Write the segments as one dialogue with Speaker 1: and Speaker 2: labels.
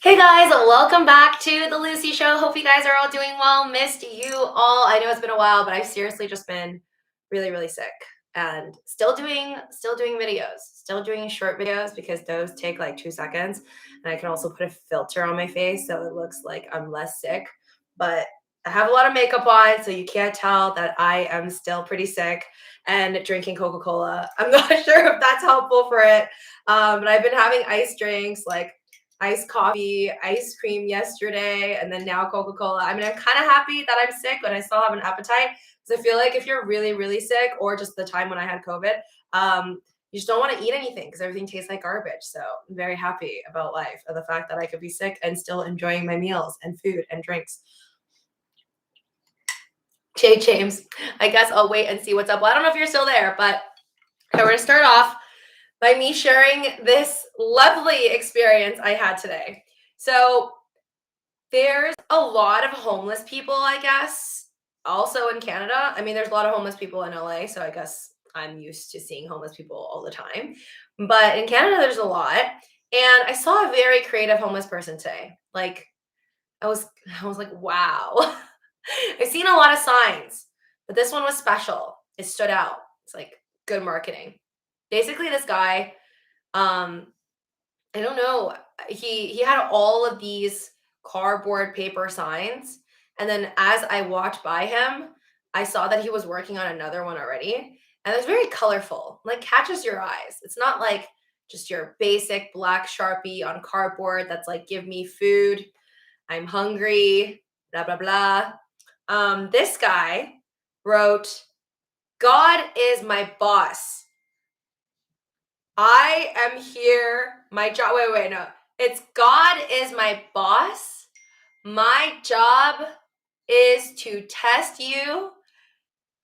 Speaker 1: Hey guys, welcome back to the Lucy Show. Hope you guys are all doing well. Missed you all. I know it's been a while, but I've seriously just been really sick and still doing videos, still doing short videos because those take like 2 seconds. And I can also put a filter on my face so it looks like I'm less sick. But I have a lot of makeup on, so you can't tell that I am still pretty sick and drinking Coca-Cola. I'm not sure if that's helpful for it. But I've been having iced drinks like iced coffee, ice cream yesterday, and then now Coca-Cola. I mean, I'm kind of happy that I'm sick, but I still have an appetite because I feel like if you're really sick, or just the time when I had COVID, you just don't want to eat anything because everything tastes like garbage. So I'm very happy about life and the fact that I could be sick and still enjoying my meals and food and drinks. James, I guess I'll wait and see what's up. Well, I don't know if you're still there, but we're going to start off by me sharing this lovely experience I had today. So there's a lot of homeless people, I guess, also in Canada. I mean, there's a lot of homeless people in LA, so I guess I'm used to seeing homeless people all the time. But in Canada, there's a lot. And I saw a very creative homeless person today. Like I was like, wow. I've seen a lot of signs, but this one was special. It stood out. It's like good marketing. Basically, this guy, I don't know. He had all of these cardboard paper signs, and then as I walked by him, I saw that he was working on another one already, and it was very colorful, like catches your eyes. It's not like just your basic black Sharpie on cardboard that's like give me food, I'm hungry, blah blah blah. This guy wrote, "God is my boss. I am here. My job." Wait, no. It's God is my boss. My job is to test you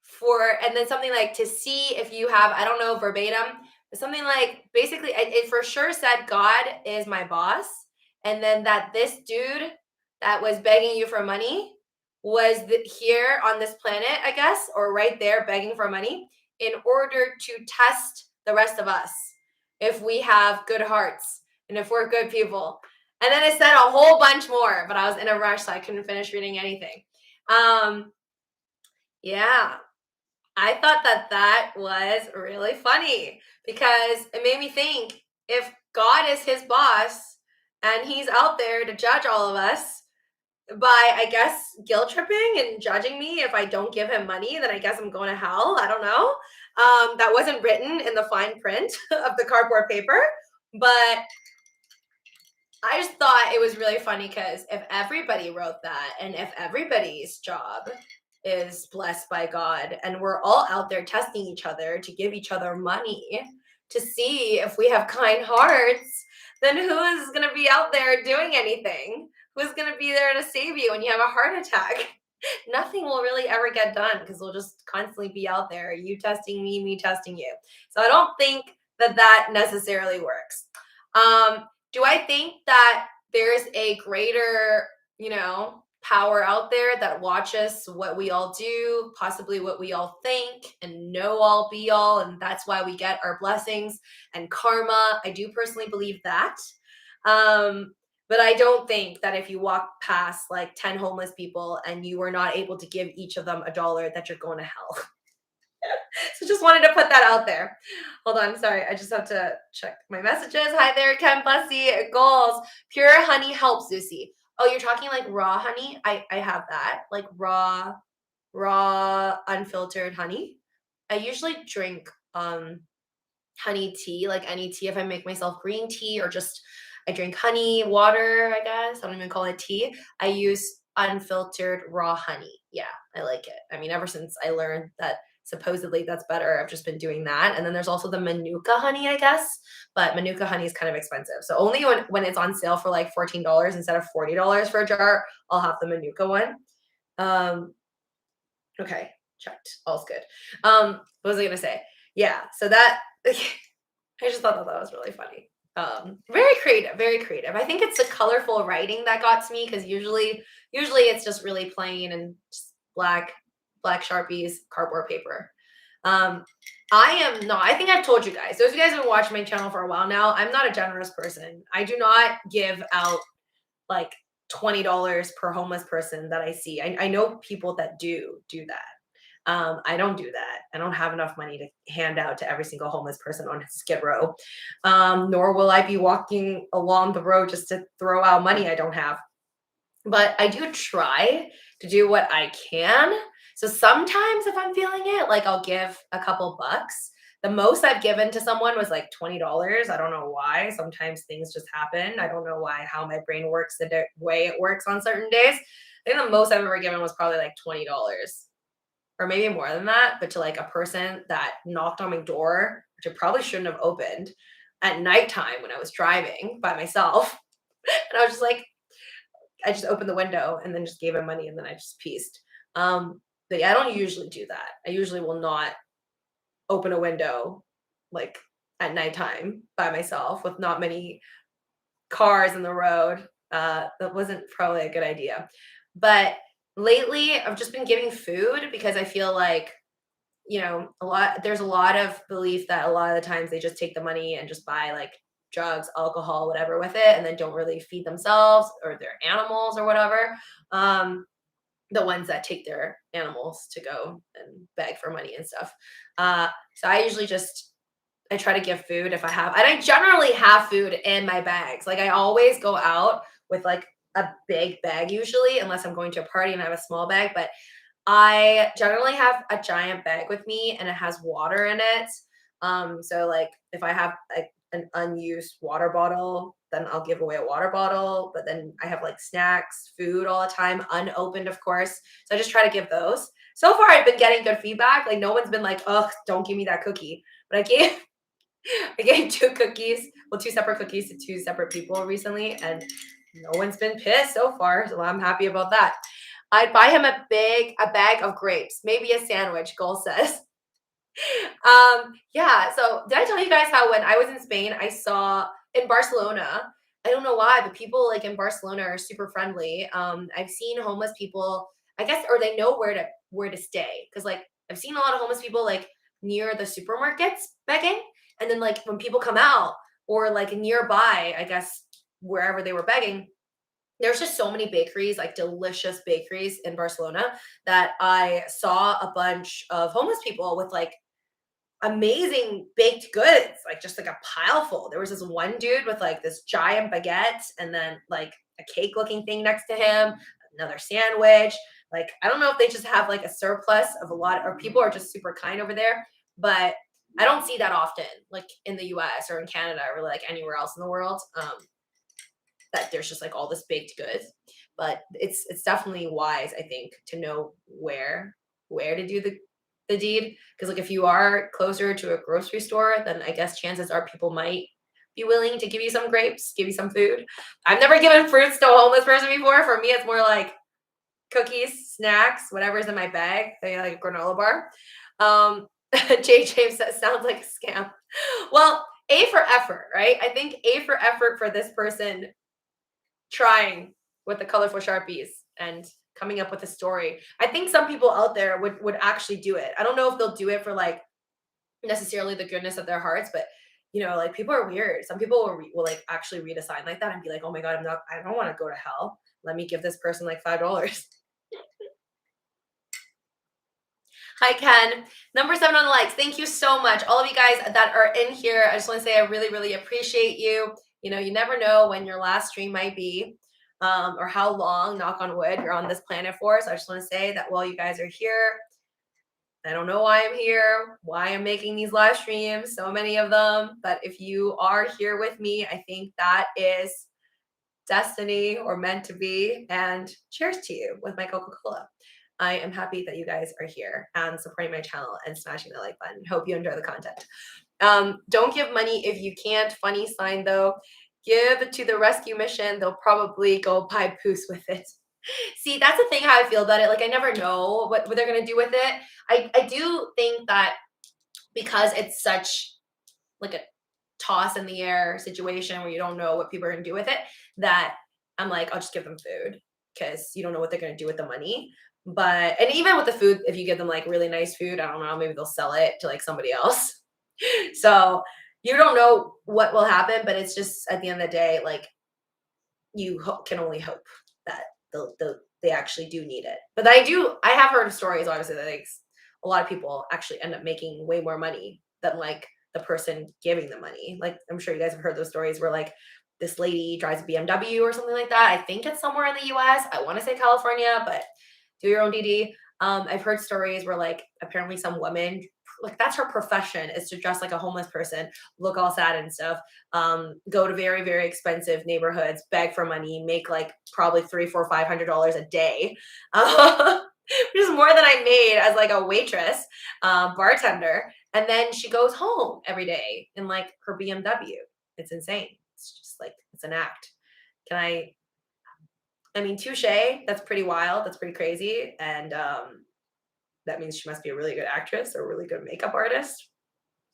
Speaker 1: for, and then something like to see if you have, I don't know verbatim, but something like basically it for sure said God is my boss. And then that this dude that was begging you for money was here on this planet, I guess, or right there begging for money in order to test the rest of us if we have good hearts and if we're good people. And then it said a whole bunch more, but I was in a rush, so I couldn't finish reading anything. Yeah, I thought that was really funny because it made me think, if God is his boss and he's out there to judge all of us by, I guess, guilt tripping and judging me if I don't give him money, then I guess I'm going to hell. I don't know. That wasn't written in the fine print of the cardboard paper, but I just thought it was really funny because if everybody wrote that and if everybody's job is blessed by God and we're all out there testing each other to give each other money to see if we have kind hearts, then who is going to be out there doing anything? Who's going to be there to save you when you have a heart attack? Nothing will really ever get done because we'll just constantly be out there, you testing me testing you. So I don't think that necessarily works. Do I think that there's a greater, power out there that watches what we all do, possibly what we all think, and know all be all, and that's why we get our blessings and karma? I do personally believe that. But I don't think that if you walk past like 10 homeless people and you were not able to give each of them $1, that you're going to hell. So just wanted to put that out there. Hold on, sorry. I just have to check my messages. Hi there, Ken Bussy. Goals. Pure honey helps, Lucy. Oh, you're talking like raw honey? I have that. Like raw, unfiltered honey. I usually drink honey tea, like any tea. If I make myself green tea or just I drink honey, water, I guess. I don't even call it tea. I use unfiltered raw honey. Yeah, I like it. I mean, ever since I learned that supposedly that's better, I've just been doing that. And then there's also the Manuka honey, I guess. But Manuka honey is kind of expensive. So only when it's on sale for like $14 instead of $40 for a jar, I'll have the Manuka one. Okay, checked. All's good. What was I gonna say? Yeah, so that I just thought that was really funny. Very creative, very creative. I think it's the colorful writing that got to me because usually it's just really plain and just black Sharpies, cardboard paper. I am not, I think I've told you guys, those of you guys who have been watching my channel for a while now, I'm not a generous person. I do not give out like $20 per homeless person that I see. I know people that do that. I don't do that. I don't have enough money to hand out to every single homeless person on Skid Row. Nor will I be walking along the road just to throw out money I don't have. But I do try to do what I can. So sometimes if I'm feeling it, like I'll give a couple bucks. The most I've given to someone was like $20. I don't know why. Sometimes things just happen. I don't know why, how my brain works the way it works on certain days. I think the most I've ever given was probably like $20 or maybe more than that, but to like a person that knocked on my door, which I probably shouldn't have opened at nighttime when I was driving by myself. And I was just like, I just opened the window and then just gave him money and then I just pieced. But yeah, I don't usually do that. I usually will not open a window like at nighttime by myself with not many cars in the road. That wasn't probably a good idea. But lately, I've just been giving food because I feel like, there's a lot of belief that a lot of the times they just take the money and just buy like drugs, alcohol, whatever with it, and then don't really feed themselves or their animals or whatever. The ones that take their animals to go and beg for money and stuff. So I try to give food if I have, and I generally have food in my bags. Like I always go out with like a big bag usually, unless I'm going to a party and I have a small bag, but I generally have a giant bag with me and it has water in it. So like if I have an unused water bottle, then I'll give away a water bottle. But then I have like snacks, food all the time, unopened, of course. So I just try to give those. So far, I've been getting good feedback. Like no one's been like, "Oh, don't give me that cookie." But I gave two separate cookies to two separate people recently, and no one's been pissed so far. So I'm happy about that. I'd buy him a bag of grapes, maybe a sandwich, Goal says. Yeah, so did I tell you guys how when I was in Spain, I saw in Barcelona, I don't know why, but people like in Barcelona are super friendly. I've seen homeless people, I guess, or they know where to stay. Cause like I've seen a lot of homeless people like near the supermarkets begging. And then like when people come out or like nearby, I guess wherever they were begging, there's just so many bakeries, like delicious bakeries in Barcelona that I saw a bunch of homeless people with like amazing baked goods, like just like a pile full. There was this one dude with like this giant baguette and then like a cake looking thing next to him, another sandwich. Like, I don't know if they just have like a surplus of a lot, or people are just super kind over there, but I don't see that often, like in the US or in Canada or like anywhere else in the world. That there's just like all this baked goods, but it's definitely wise, I think, to know where to do the deed, because like if you are closer to a grocery store, then I guess chances are people might be willing to give you some grapes, give you some food. I've never given fruits to a homeless person before. For me, it's more like cookies, snacks, whatever's in my bag, like a granola bar. JJ says sounds like a scam. Well, A for effort, right? I think A for effort for this person trying with the colorful Sharpies and coming up with a story. I think some people out there would actually do it. I don't know if they'll do it for like necessarily the goodness of their hearts, but like people are weird. Some people will like actually read a sign like that and be like, "Oh my god, I don't want to go to hell. Let me give this person like $5." Hi, Ken. Number 7 on the likes. Thank you so much. All of you guys that are in here, I just want to say I really, really appreciate you. You never know when your last stream might be, or how long, knock on wood, you're on this planet for. So I just want to say that while you guys are here, I don't know why I'm here, why I'm making these live streams, so many of them. But if you are here with me, I think that is destiny or meant to be. And cheers to you with my Coca-Cola. I am happy that you guys are here and supporting my channel and smashing the like button. Hope you enjoy the content. Don't give money if you can't. Funny sign though. Give to the rescue mission. They'll probably go buy poos with it. See, that's the thing how I feel about it. Like I never know what they're gonna do with it. I do think that because it's such like a toss in the air situation where you don't know what people are gonna do with it, that I'm like, I'll just give them food because you don't know what they're gonna do with the money. But and even with the food, if you give them like really nice food, I don't know, maybe they'll sell it to like somebody else. So you don't know what will happen, but it's just at the end of the day, like you can only hope that they actually do need it. But I have heard of stories, obviously, that like a lot of people actually end up making way more money than like the person giving the money. Like I'm sure you guys have heard those stories where like this lady drives a BMW or something like that. I think it's somewhere in the US. I want to say California, but do your own DD. I've heard stories where like apparently some woman, like that's her profession, is to dress like a homeless person, look all sad and stuff, go to very, very expensive neighborhoods, beg for money, make like probably $300, $400, $500 a day. Which is more than I made as like a waitress, bartender. And then she goes home every day in like her BMW. It's insane. It's just like, it's an act. I mean, touche, that's pretty wild. That's pretty crazy. And that means she must be a really good actress or a really good makeup artist.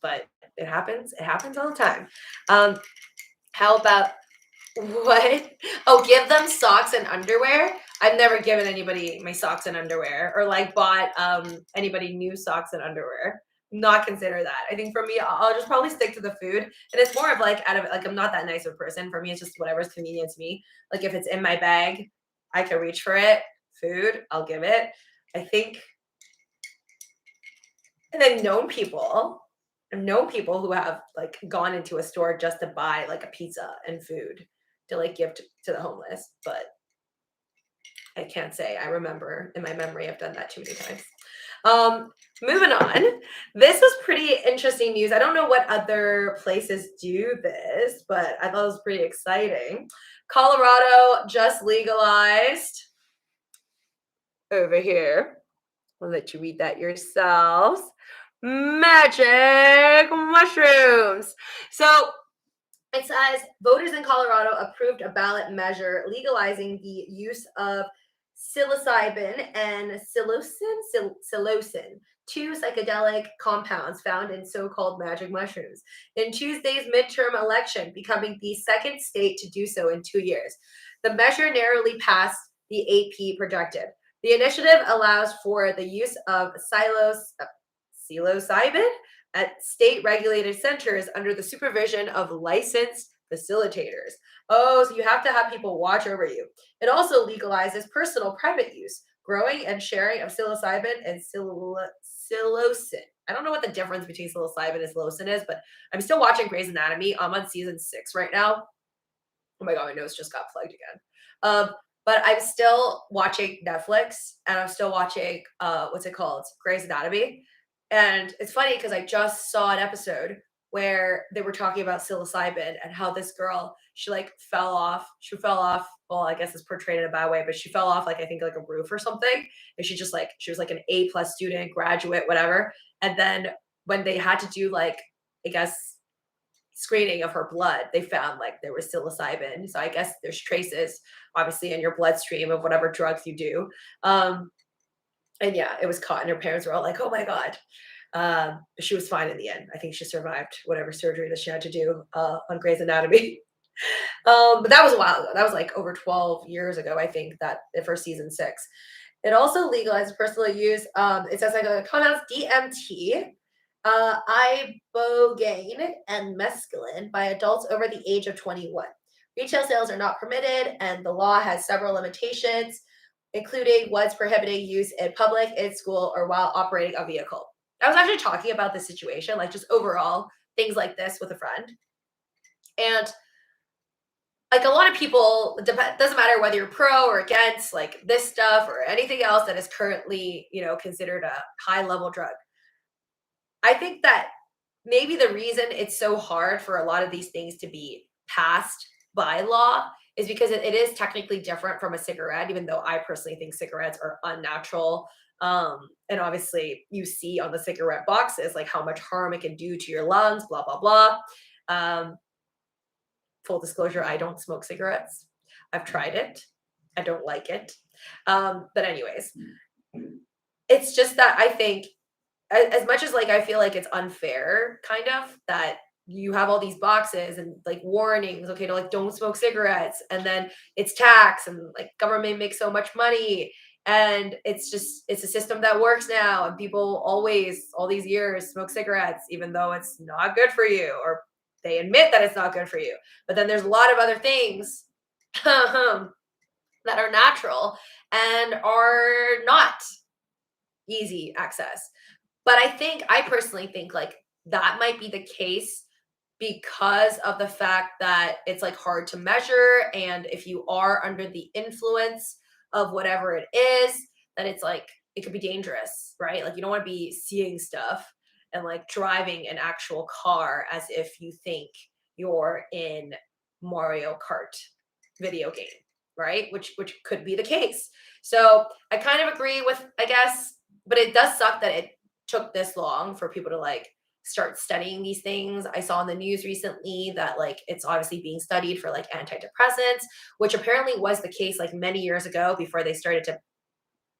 Speaker 1: But it happens. It happens all the time. How about what? Oh, give them socks and underwear. I've never given anybody my socks and underwear or like bought anybody new socks and underwear. Not consider that. I think for me, I'll just probably stick to the food. And it's more of like out of like I'm not that nice of a person. For me, it's just whatever's convenient to me. Like if it's in my bag, I can reach for it. Food, I'll give it. I think. And I've known people who have like gone into a store just to buy like a pizza and food to like give to the homeless, but I can't say I remember in my memory I've done that too many times. Moving on. This was pretty interesting news. I don't know what other places do this, but I thought it was pretty exciting. Colorado just legalized over here. I'll let you read that yourselves. Magic mushrooms. So it says voters in Colorado approved a ballot measure legalizing the use of psilocybin and psilocin, two psychedelic compounds found in so-called magic mushrooms, in Tuesday's midterm election, becoming the second state to do so in 2 years. The measure narrowly passed, the AP projected. The initiative allows for the use of psilocybin at state-regulated centers under the supervision of licensed facilitators. Oh, so you have to have people watch over you. It also legalizes personal private use, growing and sharing of psilocybin and psilocin. I don't know what the difference between psilocybin and psilocin is, but I'm still watching Grey's Anatomy. I'm on season 6 right now. Oh my God, my nose just got plugged again. But I'm still watching Netflix and I'm still watching, what's it called? Grey's Anatomy. And it's funny because I just saw an episode where they were talking about psilocybin and how this girl, she like fell off. She fell off. Well, I guess it's portrayed in a bad way, but she fell off like I think like a roof or something. And she was like an A+ student, graduate, whatever. And then when they had to do like, I guess, screening of her blood, they found like there was psilocybin. So I guess there's traces obviously in your bloodstream of whatever drugs you do. And yeah, it was caught and her parents were all like, oh my God. But she was fine in the end. I think she survived whatever surgery that she had to do on Grey's Anatomy. But that was a while ago. That was like over 12 years ago, I think, that for season 6. It also legalized personal use. It says like a compounds DMT, ibogaine, and mescaline by adults over the age of 21. Retail sales are not permitted, and the law has several limitations, including what's prohibiting use in public, in school, or while operating a vehicle. I was actually talking about this situation, like just overall things like this with a friend. And like a lot of people, it doesn't matter whether you're pro or against like this stuff or anything else that is currently, considered a high level drug. I think that maybe the reason it's so hard for a lot of these things to be passed by law is because it is technically different from a cigarette, even though I personally think cigarettes are unnatural. And obviously you see on the cigarette boxes, like how much harm it can do to your lungs, blah, blah, blah. Full disclosure, I don't smoke cigarettes. I've tried it. I don't like it. But anyways, it's just that I think as much as like I feel like it's unfair kind of that you have all these boxes and like warnings, okay, to like don't smoke cigarettes, and then it's tax and like government makes so much money, and it's a system that works now, and people always all these years smoke cigarettes even though it's not good for you, or they admit that it's not good for you. But then there's a lot of other things that are natural and are not easy access. But I personally think like that might be the case because of the fact that it's like hard to measure. And if you are under the influence of whatever it is, then it's like it could be dangerous, right? Like you don't want to be seeing stuff and like driving an actual car as if you think you're in Mario Kart video game, right? Which could be the case. So I kind of agree with, I guess, but it does suck that it took this long for people to like start studying these things. I saw in the news recently that like it's obviously being studied for like antidepressants, which apparently was the case like many years ago before they started to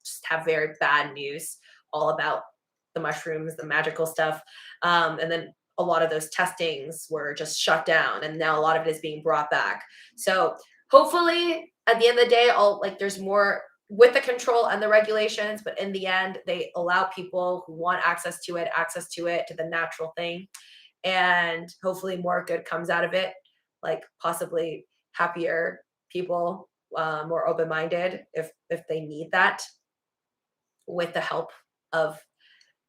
Speaker 1: just have very bad news all about the mushrooms, the magical stuff. And then a lot of those testings were just shut down and now a lot of it is being brought back. So hopefully at the end of the day, all like there's more with the control and the regulations, but in the end, they allow people who want access to it to the natural thing. And hopefully more good comes out of it, like possibly happier people, more open-minded if they need that with the help of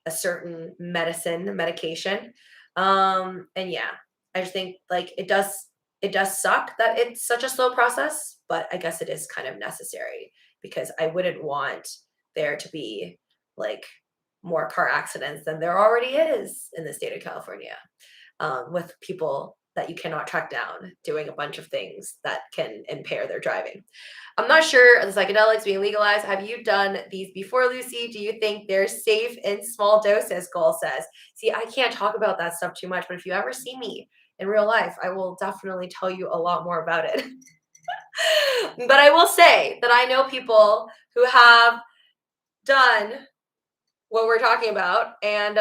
Speaker 1: a certain medication. And yeah, I just think like it does suck that it's such a slow process, but I guess it is kind of necessary because I wouldn't want there to be like more car accidents than there already is in the state of California, with people that you cannot track down doing a bunch of things that can impair their driving. I'm not sure the psychedelics being legalized. Have you done these before, Lucy? Do you think they're safe in small doses? Cole says. See, I can't talk about that stuff too much, but if you ever see me in real life, I will definitely tell you a lot more about it. But I will say that I know people who have done what we're talking about, and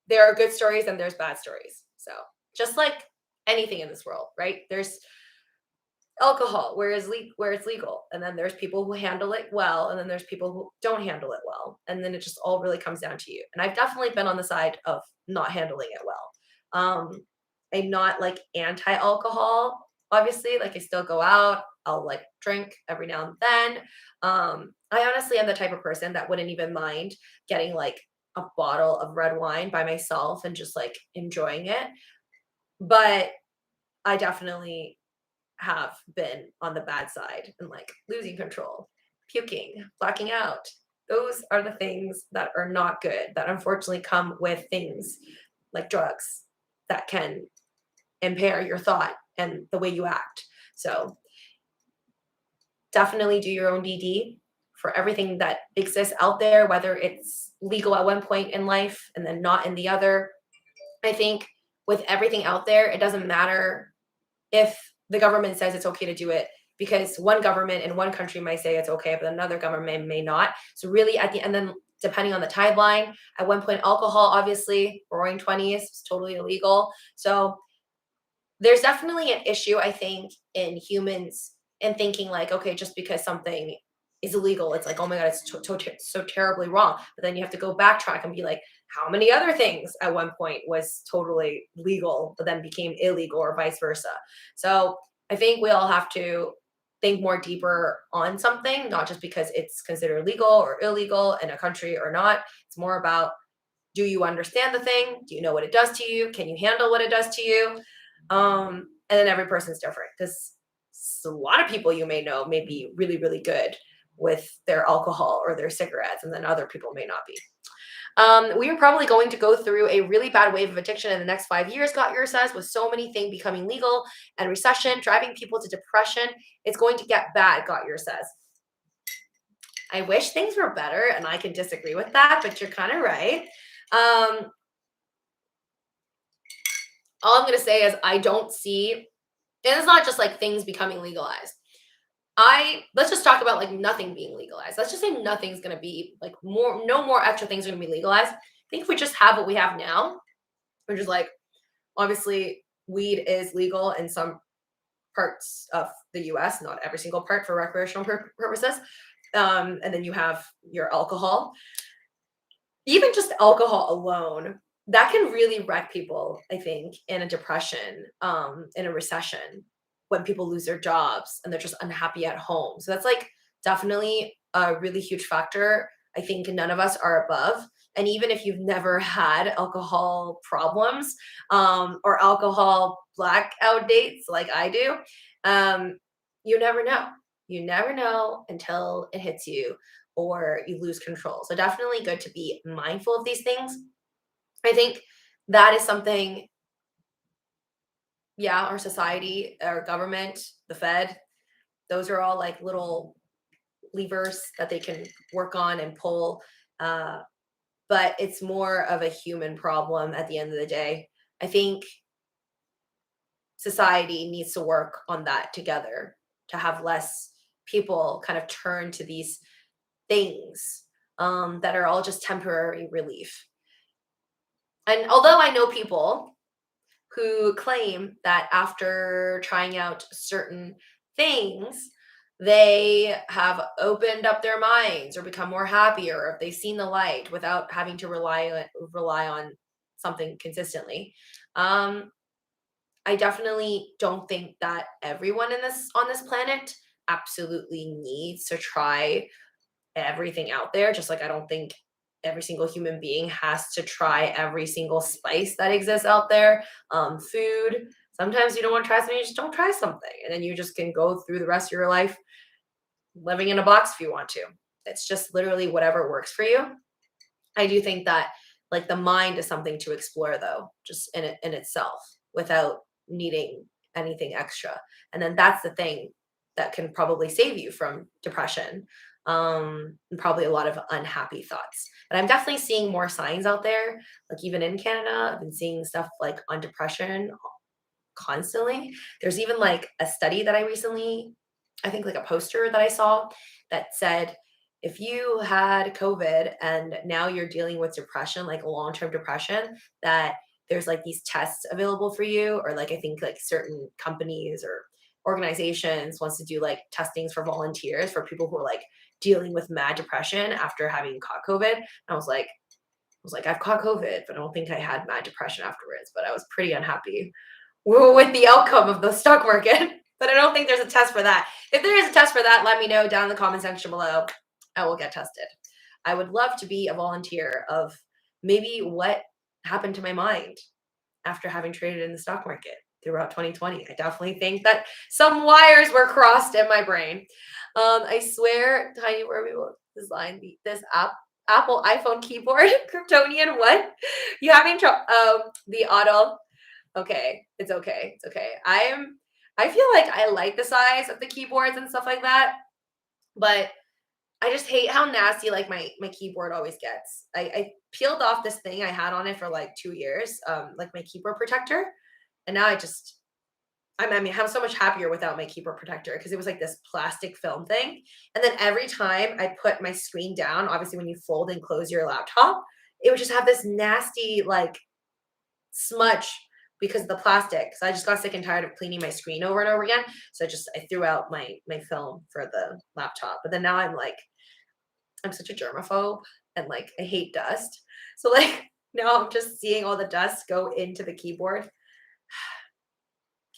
Speaker 1: there are good stories and there's bad stories. So just like anything in this world, right? There's alcohol where it's legal, and then there's people who handle it well, and then there's people who don't handle it well, and then it just all really comes down to you. And I've definitely been on the side of not handling it well. I'm not like anti-alcohol, obviously. Like I still go out, I'll like drink every now and then. I honestly am the type of person that wouldn't even mind getting like a bottle of red wine by myself and just like enjoying it. But I definitely have been on the bad side and like losing control, puking, blacking out. Those are the things that are not good, that unfortunately come with things like drugs that can impair your thought and the way you act. So definitely do your own DD for everything that exists out there, whether it's legal at one point in life and then not in the other. I think with everything out there, it doesn't matter if the government says it's okay to do it, because one government in one country might say it's okay, but another government may not. So really at the end, then depending on the timeline, at one point, alcohol, obviously, roaring 20s is totally illegal. So there's definitely an issue, I think, in humans and thinking like, okay, just because something is illegal, it's like, oh my God, it's so terribly wrong. But then you have to go backtrack and be like, how many other things at one point was totally legal, but then became illegal or vice versa. So I think we all have to think more deeper on something, not just because it's considered legal or illegal in a country or not. It's more about, do you understand the thing? Do you know what it does to you? Can you handle what it does to you? And then every person's different, because a lot of people you may know may be really, really good with their alcohol or their cigarettes, and then other people may not be. We are probably going to go through a really bad wave of addiction in the next 5 years, Gotyer says, with so many things becoming legal and recession driving people to depression. It's going to get bad, Gotyer says. I wish things were better, and I can disagree with that, but you're kind of right. All I'm going to say is I don't see, and it's not just like things becoming legalized. Let's just talk about like nothing being legalized. Let's just say nothing's going to be like no more extra things are going to be legalized. I think if we just have what we have now, which is like, obviously weed is legal in some parts of the US, not every single part for recreational purposes. And then you have your alcohol. Even just alcohol alone, that can really wreck people, I think, in a depression, in a recession. when people lose their jobs and they're just unhappy at home. So that's like definitely a really huge factor. I think none of us are above. And even if you've never had alcohol problems or alcohol blackout dates like I do, um, you never know. You never know until it hits you or you lose control. So definitely good to be mindful of these things. I think that is something, yeah, our society, our government, the Fed, those are all like little levers that they can work on and pull. Uh, but it's more of a human problem at the end of the day. I think society needs to work on that together to have less people kind of turn to these things that are all just temporary relief. And although I know people who claim that after trying out certain things, they have opened up their minds or become more happier, or if they've seen the light without having to rely on something consistently. Um, I definitely don't think that everyone in this on this planet absolutely needs to try everything out there. Just like I don't think every single human being has to try every single spice that exists out there. Food. Sometimes you don't want to try something, you just don't try something. And then you just can go through the rest of your life living in a box if you want to. It's just literally whatever works for you. I do think that like the mind is something to explore though, just in itself without needing anything extra. And then that's the thing that can probably save you from depression and probably a lot of unhappy thoughts. But I'm definitely seeing more signs out there, like even in Canada, I've been seeing stuff like on depression constantly. There's even like a study that I recently, I think like a poster that I saw that said if you had COVID and now you're dealing with depression, like long-term depression, that there's like these tests available for you, or like I think like certain companies or organizations wants to do like testings for volunteers for people who are like dealing with mad depression after having caught COVID. And I was like, I've caught COVID, but I don't think I had mad depression afterwards. But I was pretty unhappy with the outcome of the stock market. But I don't think there's a test for that. If there is a test for that, let me know down in the comment section below. I will get tested. I would love to be a volunteer of maybe what happened to my mind after having traded in the stock market throughout 2020. I definitely think that some wires were crossed in my brain. I swear, Tiny, where we will design this Apple iPhone keyboard, Kryptonian. What? You having trouble? The auto. Okay, it's okay. It's okay. I feel like I like the size of the keyboards and stuff like that, but I just hate how nasty like my keyboard always gets. I peeled off this thing I had on it for like 2 years, like my keyboard protector, and now I mean, I'm so much happier without my keyboard protector because it was like this plastic film thing. And then every time I put my screen down, obviously when you fold and close your laptop, it would just have this nasty like smudge because of the plastic. So I just got sick and tired of cleaning my screen over and over again. So I threw out my film for the laptop. But then now I'm such a germaphobe and like I hate dust. So like now I'm just seeing all the dust go into the keyboard.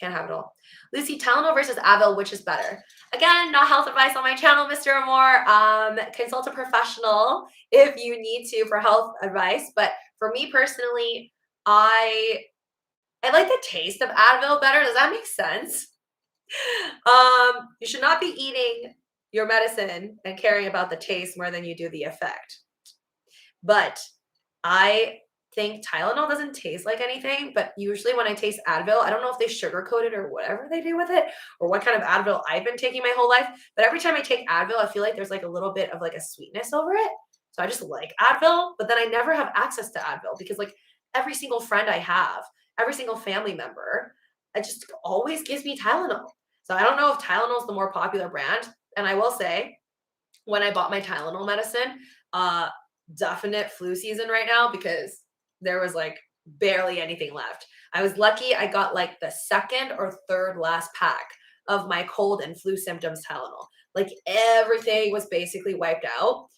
Speaker 1: Can't have it all. Lucy, Tylenol versus Advil, which is better? Again, not health advice on my channel, Mr. Amore. Consult a professional if you need to for health advice. But for me personally, I like the taste of Advil better. Does that make sense? You should not be eating your medicine and caring about the taste more than you do the effect. But I think Tylenol doesn't taste like anything, but usually when I taste Advil, I don't know if they sugarcoat it or whatever they do with it or what kind of Advil I've been taking my whole life. But every time I take Advil, I feel like there's like a little bit of like a sweetness over it. So I just like Advil, but then I never have access to Advil because like every single friend I have, every single family member, it just always gives me Tylenol. So I don't know if Tylenol is the more popular brand. And I will say, when I bought my Tylenol medicine, definite flu season right now because there was like barely anything left. I was lucky I got like the second or third last pack of my cold and flu symptoms Tylenol. Like everything was basically wiped out.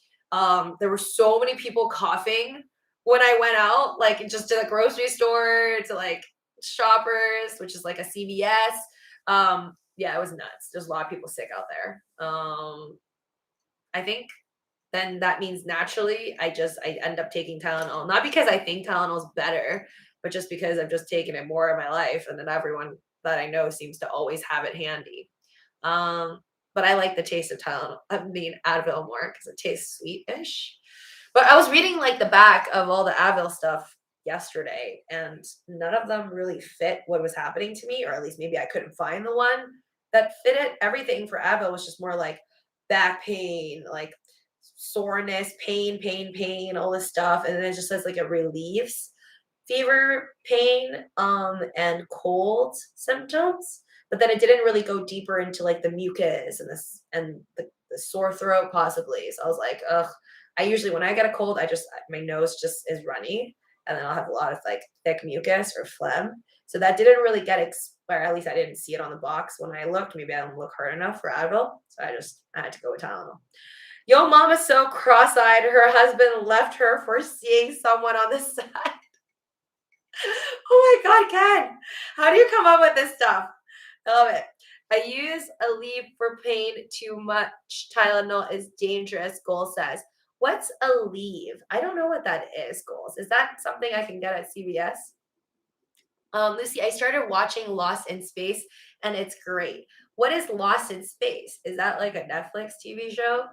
Speaker 1: There were so many people coughing when I went out, like just to the grocery store, to like Shoppers, which is like a CVS. yeah, it was nuts. There's a lot of people sick out there. I think then that means naturally I end up taking Tylenol, not because I think Tylenol's better, but just because I've just taken it more in my life, and then everyone that I know seems to always have it handy. Um, but I like the taste of Tylenol, I mean Advil more because it tastes sweetish. But I was reading like the back of all the Advil stuff yesterday, and none of them really fit what was happening to me, or at least maybe I couldn't find the one that fit it. Everything for Advil was just more like back pain, like soreness, pain, all this stuff. And then it just says like it relieves fever, pain, and cold symptoms. But then it didn't really go deeper into like the mucus and this and the sore throat possibly. So I was like, ugh. I usually when I get a cold, my nose just is runny, and then I'll have a lot of like thick mucus or phlegm. So that didn't really or at least I didn't see it on the box when I looked. Maybe I didn't look hard enough for Advil. So I had to go with Tylenol. Yo, mama's so cross-eyed. Her husband left her for seeing someone on the side. Oh my God, Ken. How do you come up with this stuff? I love it. I use Aleve for pain. Too much Tylenol is dangerous, Goal says. What's Aleve? I don't know what that is, Goals. Is that something I can get at CVS? Lucy, I started watching Lost in Space, and it's great. What is Lost in Space? Is that like a Netflix TV show?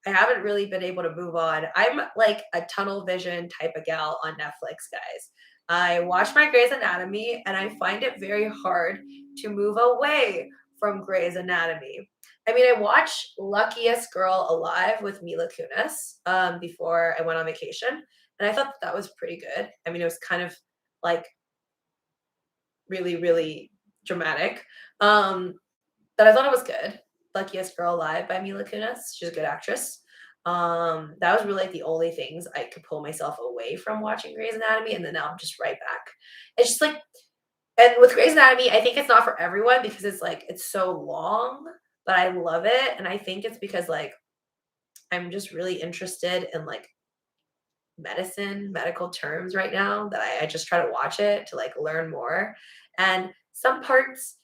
Speaker 1: I haven't really been able to move on. I'm like a tunnel vision type of gal on Netflix, guys. I watch my Grey's Anatomy, and I find it very hard to move away from Grey's Anatomy. I mean, I watched Luckiest Girl Alive with Mila Kunis before I went on vacation, and I thought that was pretty good. I mean, it was kind of like really, really dramatic. But I thought it was good. Luckiest Girl Alive by Mila Kunis. She's a good actress. That was really like the only things I could pull myself away from watching Grey's Anatomy, and then now I'm just right back. It's just like, and with Grey's Anatomy, I think it's not for everyone because it's like it's so long, but I love it, and I think it's because like I'm just really interested in like medical terms right now that I just try to watch it to like learn more. And some parts,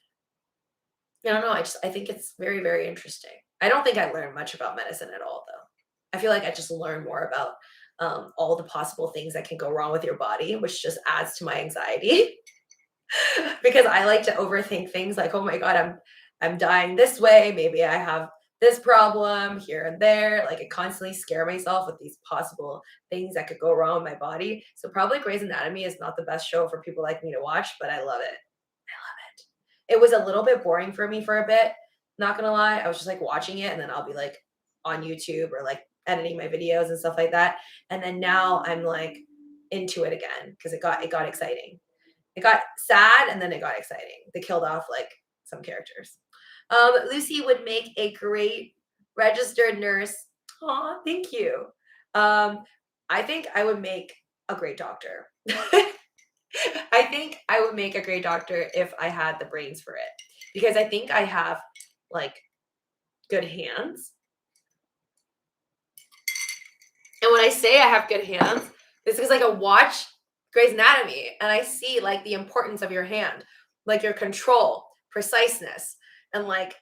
Speaker 1: I don't know, I think it's very, very interesting. I don't think I learned much about medicine at all, though. I feel like I just learned more about all the possible things that can go wrong with your body, which just adds to my anxiety because I like to overthink things like, oh my God, I'm dying this way. Maybe I have this problem here and there. Like I constantly scare myself with these possible things that could go wrong with my body. So probably Grey's Anatomy is not the best show for people like me to watch, but I love it. It was a little bit boring for me for a bit, not gonna lie. I was just like watching it, and then I'll be like on YouTube or like editing my videos and stuff like that. And then now I'm like into it again because it got exciting. It got sad and then it got exciting. They killed off like some characters. Lucy would make a great registered nurse. Aw, thank you. I think I would make a great doctor. I think I would make a great doctor if I had the brains for it because I think I have like good hands. And when I say I have good hands, it's because like I watch Grey's Anatomy and I see like the importance of your hand, like your control, preciseness, and like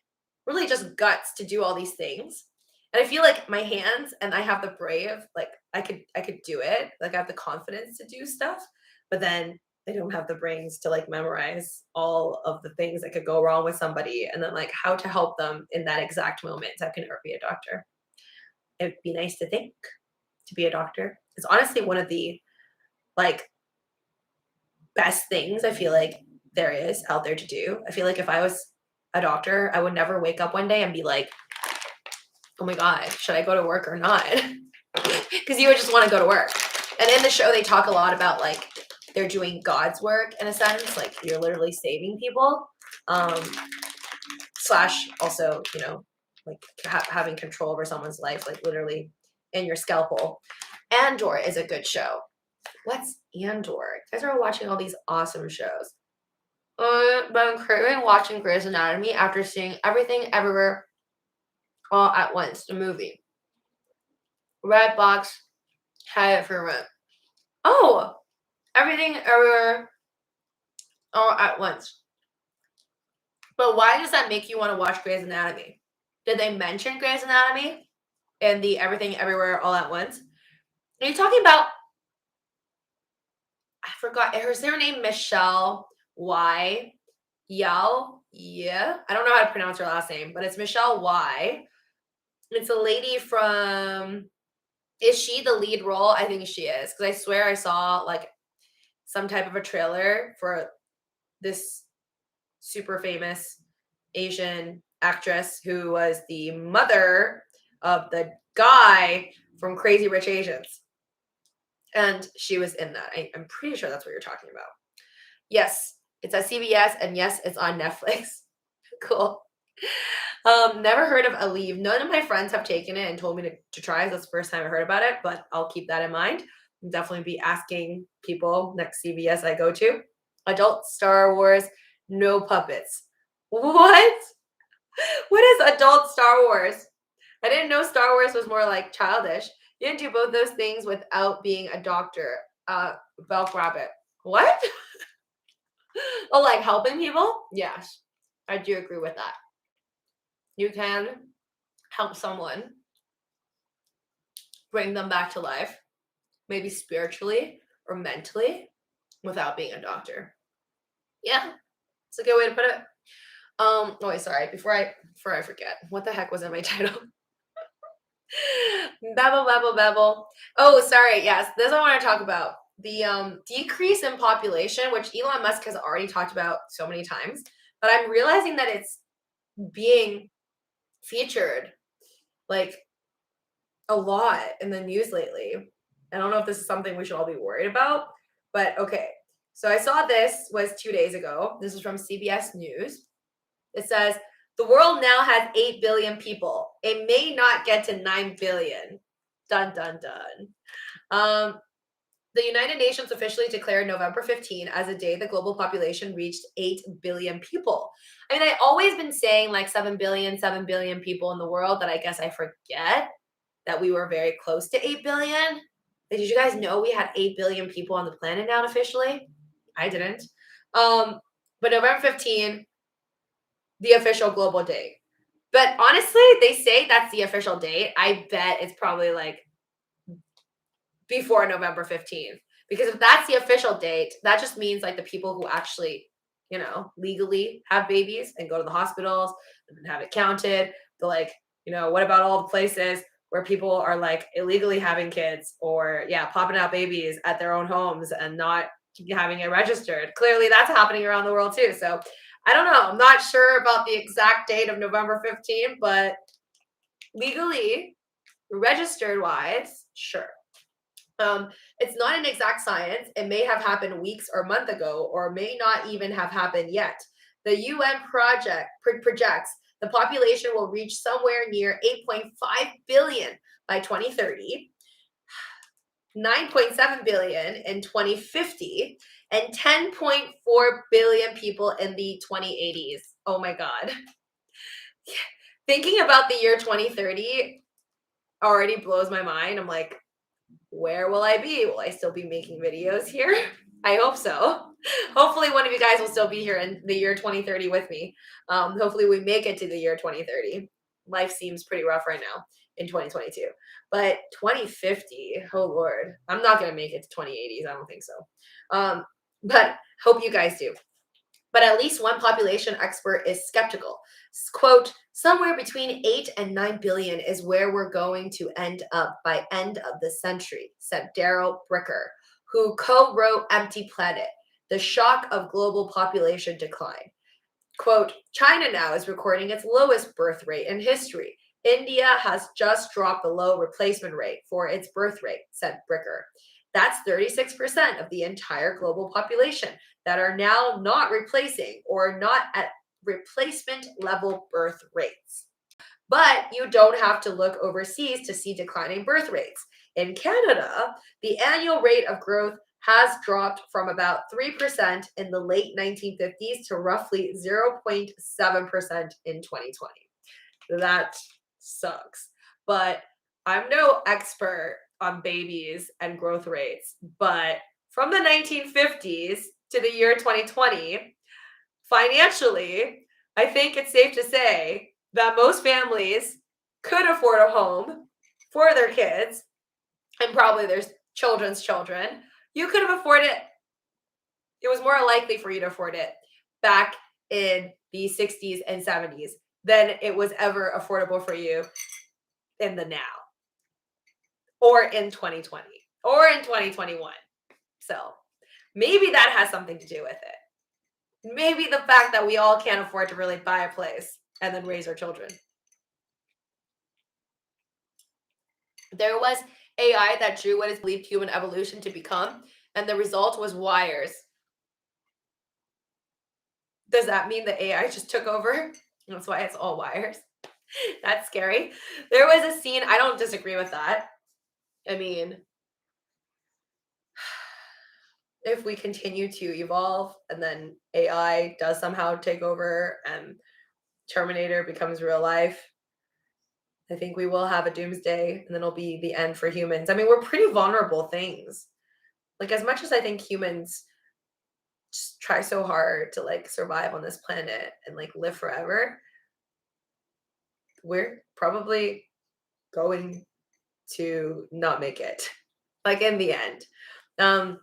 Speaker 1: really just guts to do all these things. And I feel like my hands and I have the brave, like I could do it. Like I have the confidence to do stuff, but then I don't have the brains to like memorize all of the things that could go wrong with somebody and then like how to help them in that exact moment. So I can never be a doctor. It'd be nice to think to be a doctor. It's honestly one of the like best things I feel like there is out there to do. I feel like if I was a doctor, I would never wake up one day and be like, oh my God, should I go to work or not? Because you would just want to go to work. And in the show, they talk a lot about like they're doing God's work in a sense, like you're literally saving people. Slash also, you know, like having control over someone's life, like literally in your scalpel. Andor is a good show. What's Andor? You guys are watching all these awesome shows. But I'm craving watching Grey's Anatomy after seeing Everything Everywhere All at Once, the movie. Redbox had it for rent. Oh, Everything Everywhere All at Once. But why does that make you want to watch Grey's Anatomy? Did they mention Grey's Anatomy in the Everything Everywhere All at Once? Are you talking about, I forgot, is her name Michelle Y? Yao? Yeah. I don't know how to pronounce her last name, but it's Michelle Y. It's a lady from, is she the lead role? I think she is, because I swear I saw like some type of a trailer for this super famous Asian actress who was the mother of the guy from Crazy Rich Asians. And she was in that. I'm pretty sure that's what you're talking about. Yes, it's at CBS, and yes, it's on Netflix. Cool. Never heard of Aleve. None of my friends have taken it and told me to try. That's the first time I heard about it, but I'll keep that in mind. I'll definitely be asking people next CBS I go to. Adult Star Wars, no puppets. What? What is adult Star Wars? I didn't know Star Wars was more like childish. You didn't do both those things without being a doctor. Velk Rabbit. What? Oh, like helping people? Yes, I do agree with that. You can help someone, bring them back to life, maybe spiritually or mentally, without being a doctor. Yeah, it's a good way to put it. Oh wait, sorry. Before I forget, what the heck was in my title? Babble. Oh, sorry. Yes, this I want to talk about. The decrease in population, which Elon Musk has already talked about so many times, but I'm realizing that it's being featured like a lot in the news lately. I don't know if this is something we should all be worried about, but okay. So I saw this was 2 days ago. This is from CBS News. It says, the world now has 8 billion people. It may not get to 9 billion. Dun, dun, dun. The United Nations officially declared November 15 as a day the global population reached 8 billion people. I mean, I've always been saying like 7 billion people in the world, that I guess I forget that we were very close to 8 billion. Did you guys know we had 8 billion people on the planet now officially? I didn't. But November 15, the official global date. But honestly, they say that's the official date. I bet it's probably like before November 15th. Because if that's the official date, that just means like the people who actually, legally have babies and go to the hospitals and have it counted. But like, what about all the places where people are like illegally having kids or popping out babies at their own homes and not having it registered? Clearly that's happening around the world too. So I don't know. I'm not sure about the exact date of November 15th, but legally, registered wise, sure. It's not an exact science. It may have happened weeks or month ago, or may not even have happened yet. The UN projects the population will reach somewhere near 8.5 billion by 2030, 9.7 billion in 2050, and 10.4 billion people in the 2080s. Oh my God. Thinking about the year 2030 already blows my mind. I'm like, where will I be? Will I still be making videos here? I hope so. Hopefully one of you guys will still be here in the year 2030 with me. Hopefully we make it to the year 2030. Life seems pretty rough right now in 2022. But 2050, oh Lord, I'm not going to make it to 2080s. I don't think so. But hope you guys do. But at least one population expert is skeptical. Quote, somewhere between 8 and 9 billion is where we're going to end up by end of the century, said Daryl Bricker, who co-wrote Empty Planet, The Shock of Global Population Decline. Quote, China now is recording its lowest birth rate in history. India has just dropped the low replacement rate for its birth rate, said Bricker. That's 36% of the entire global population that are now not replacing or not at replacement level birth rates. But you don't have to look overseas to see declining birth rates. In Canada, the annual rate of growth has dropped from about 3% in the late 1950s to roughly 0.7% in 2020. That sucks. But I'm no expert on babies and growth rates, but from the 1950s to the year 2020, financially, I think it's safe to say that most families could afford a home for their kids and probably their children's children. You could have afforded it. It was more likely for you to afford it back in the 60s and 70s than it was ever affordable for you in the now or in 2020 or in 2021. So maybe that has something to do with it. Maybe the fact that we all can't afford to really buy a place and then raise our children. There was AI that drew what is believed human evolution to become, and the result was wires. Does that mean the AI just took over? That's why it's all wires. That's scary. There was a scene, I don't disagree with that. I mean, if we continue to evolve and then AI does somehow take over and Terminator becomes real life, I think we will have a doomsday and then it'll be the end for humans. I mean, we're pretty vulnerable things. Like, as much as I think humans just try so hard to like survive on this planet and like live forever, we're probably going to not make it, like, in the end. And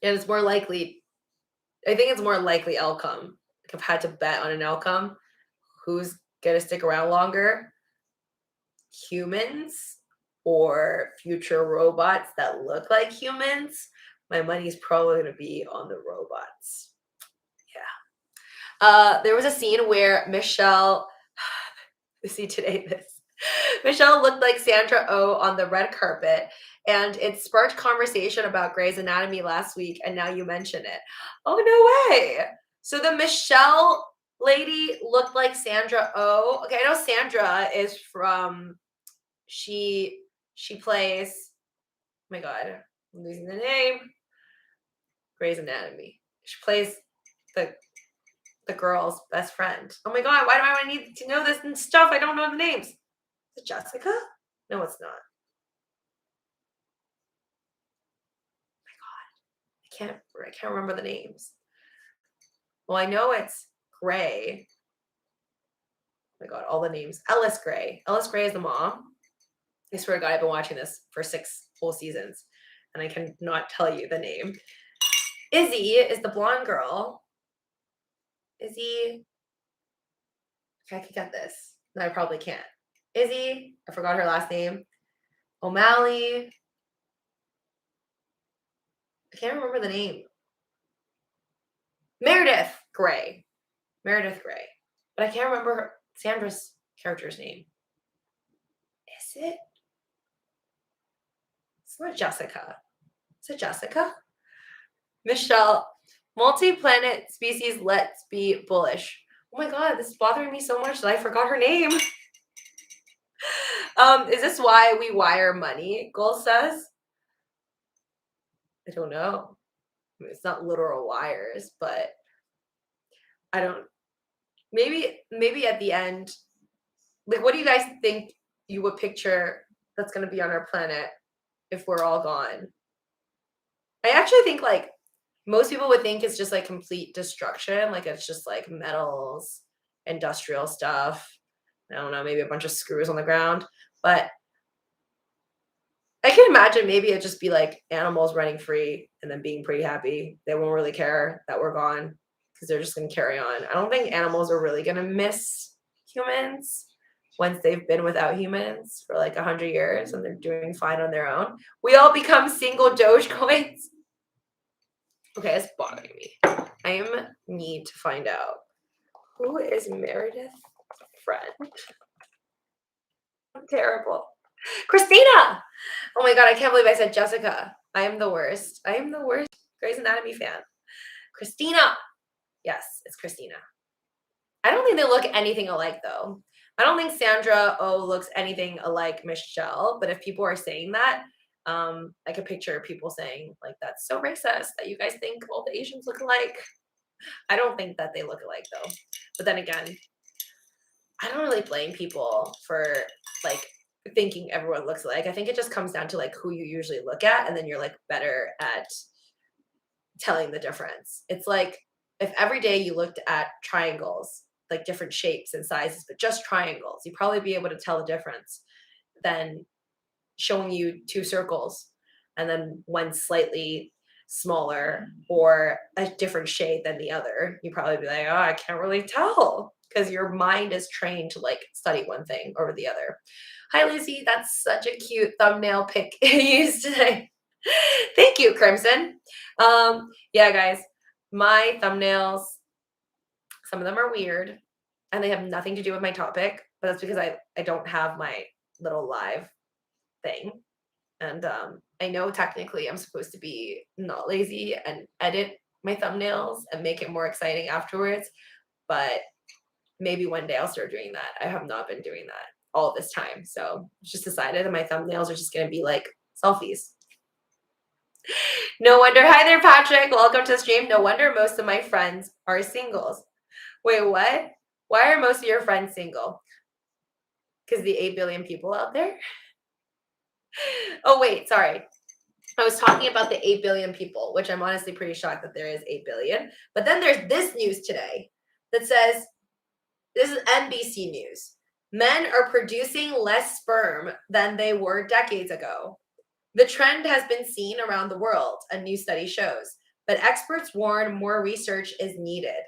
Speaker 1: it's more likely, I think it's more likely outcome. Like, I've had to bet on an outcome. Who's gonna stick around longer? Humans or future robots that look like humans? My money's probably gonna be on the robots. Yeah. There was a scene where Michelle, see today this. Michelle looked like Sandra Oh on the red carpet, and it sparked conversation about Grey's Anatomy last week, and now you mention it. Oh, no way. So the Michelle lady looked like Sandra Oh. Okay, I know Sandra is from, she plays, oh my God, I'm losing the name. Grey's Anatomy. She plays the girl's best friend. Oh my God, why do I need to know this and stuff? I don't know the names. Is it Jessica? No, it's not. I can't remember the names. Well, I know it's Grey. Oh my God, all the names. Ellis Grey. Ellis Grey is the mom. I swear to God, I've been watching this for 6 whole seasons, and I cannot tell you the name. Izzy is the blonde girl. Izzy. I could get this. No, I probably can't. Izzy. I forgot her last name. O'Malley. I can't remember the name. Meredith Grey. Meredith Grey. But I can't remember Sandra's character's name. Is it? It's not Jessica. Is it Jessica? Michelle. Multi-planet species, let's be bullish. Oh my God, this is bothering me so much that I forgot her name. Is this why we wire money? Goal says. I don't know. I mean, it's not literal wires, but I don't. Maybe at the end, like, what do you guys think you would picture that's going to be on our planet if we're all gone? I actually think, like, most people would think it's just like complete destruction, like it's just like metals, industrial stuff. I don't know, maybe a bunch of screws on the ground, but I can imagine maybe it'd just be like animals running free and then being pretty happy. They won't really care that we're gone because they're just going to carry on. I don't think animals are really going to miss humans once they've been without humans for like 100 years and they're doing fine on their own. We all become single Doge coins. Okay, it's bothering me. I need to find out who is Meredith's friend. I'm terrible. Christina! Oh my God, I can't believe I said Jessica. I am the worst. I am the worst Grey's Anatomy fan. Christina! Yes, it's Christina. I don't think they look anything alike, though. I don't think Sandra Oh looks anything alike Michelle, but if people are saying that, I could picture people saying, like, that's so racist that you guys think all the Asians look alike. I don't think that they look alike, though. But then again, I don't really blame people for, like, thinking everyone looks alike. I think it just comes down to, like, who you usually look at, and then you're, like, better at telling the difference. It's like if every day you looked at triangles like different shapes and sizes, but just triangles. You'd probably be able to tell the difference than showing you two circles and then one slightly smaller or a different shade than the other. You'd probably be like, oh, I can't really tell, because your mind is trained to like study one thing over the other. Hi, Lucy. That's such a cute thumbnail pic you used today. Thank you, Crimson. Yeah, guys, my thumbnails, some of them are weird and they have nothing to do with my topic, but that's because I don't have my little live thing. And I know technically I'm supposed to be not lazy and edit my thumbnails and make it more exciting afterwards, but maybe one day I'll start doing that. I have not been doing that all this time. So I've just decided that my thumbnails are just going to be like selfies. No wonder. Hi there, Patrick. Welcome to the stream. No wonder most of my friends are singles. Wait, what? Why are most of your friends single? Because the 8 billion people out there? Oh, wait, sorry. I was talking about the 8 billion people, which I'm honestly pretty shocked that there is 8 billion. But then there's this news today that says, this is NBC News. Men are producing less sperm than they were decades ago. The trend has been seen around the world, a new study shows, but experts warn more research is needed.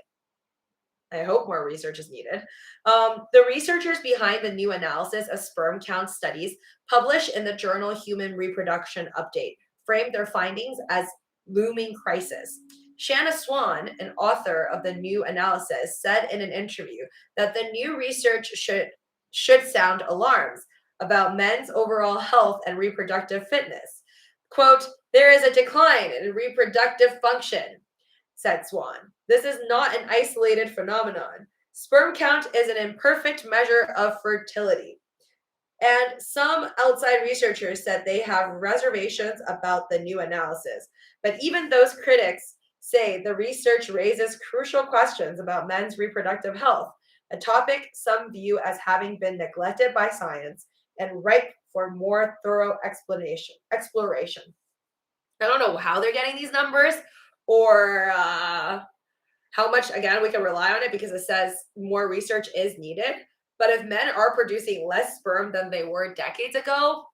Speaker 1: I hope more research is needed. The researchers behind the new analysis of sperm count studies published in the journal Human Reproduction Update framed their findings as looming crisis. Shanna Swan, an author of the new analysis, said in an interview that the new research should sound alarms about men's overall health and reproductive fitness. Quote, there is a decline in reproductive function, said Swan. This is not an isolated phenomenon. Sperm count is an imperfect measure of fertility. And some outside researchers said they have reservations about the new analysis. But even those critics say the research raises crucial questions about men's reproductive health, a topic some view as having been neglected by science and ripe for more thorough exploration. I don't know how they're getting these numbers or how much, again, we can rely on it because it says more research is needed. But if men are producing less sperm than they were decades ago,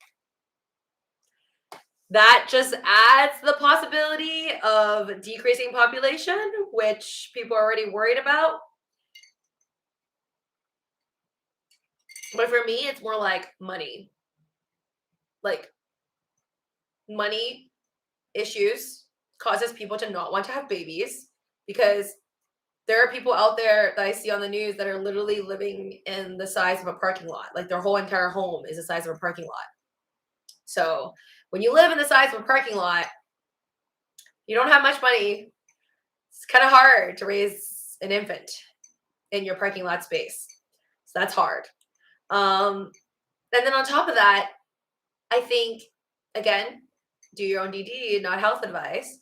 Speaker 1: that just adds the possibility of decreasing population, which people are already worried about. But for me, it's more like money. Like, money issues causes people to not want to have babies, because there are people out there that I see on the news that are literally living in the size of a parking lot. Like, their whole entire home is the size of a parking lot. So when you live in the size of a parking lot, you don't have much money. It's kind of hard to raise an infant in your parking lot space. So that's hard. And then on top of that, I think, again, do your own DD, not health advice.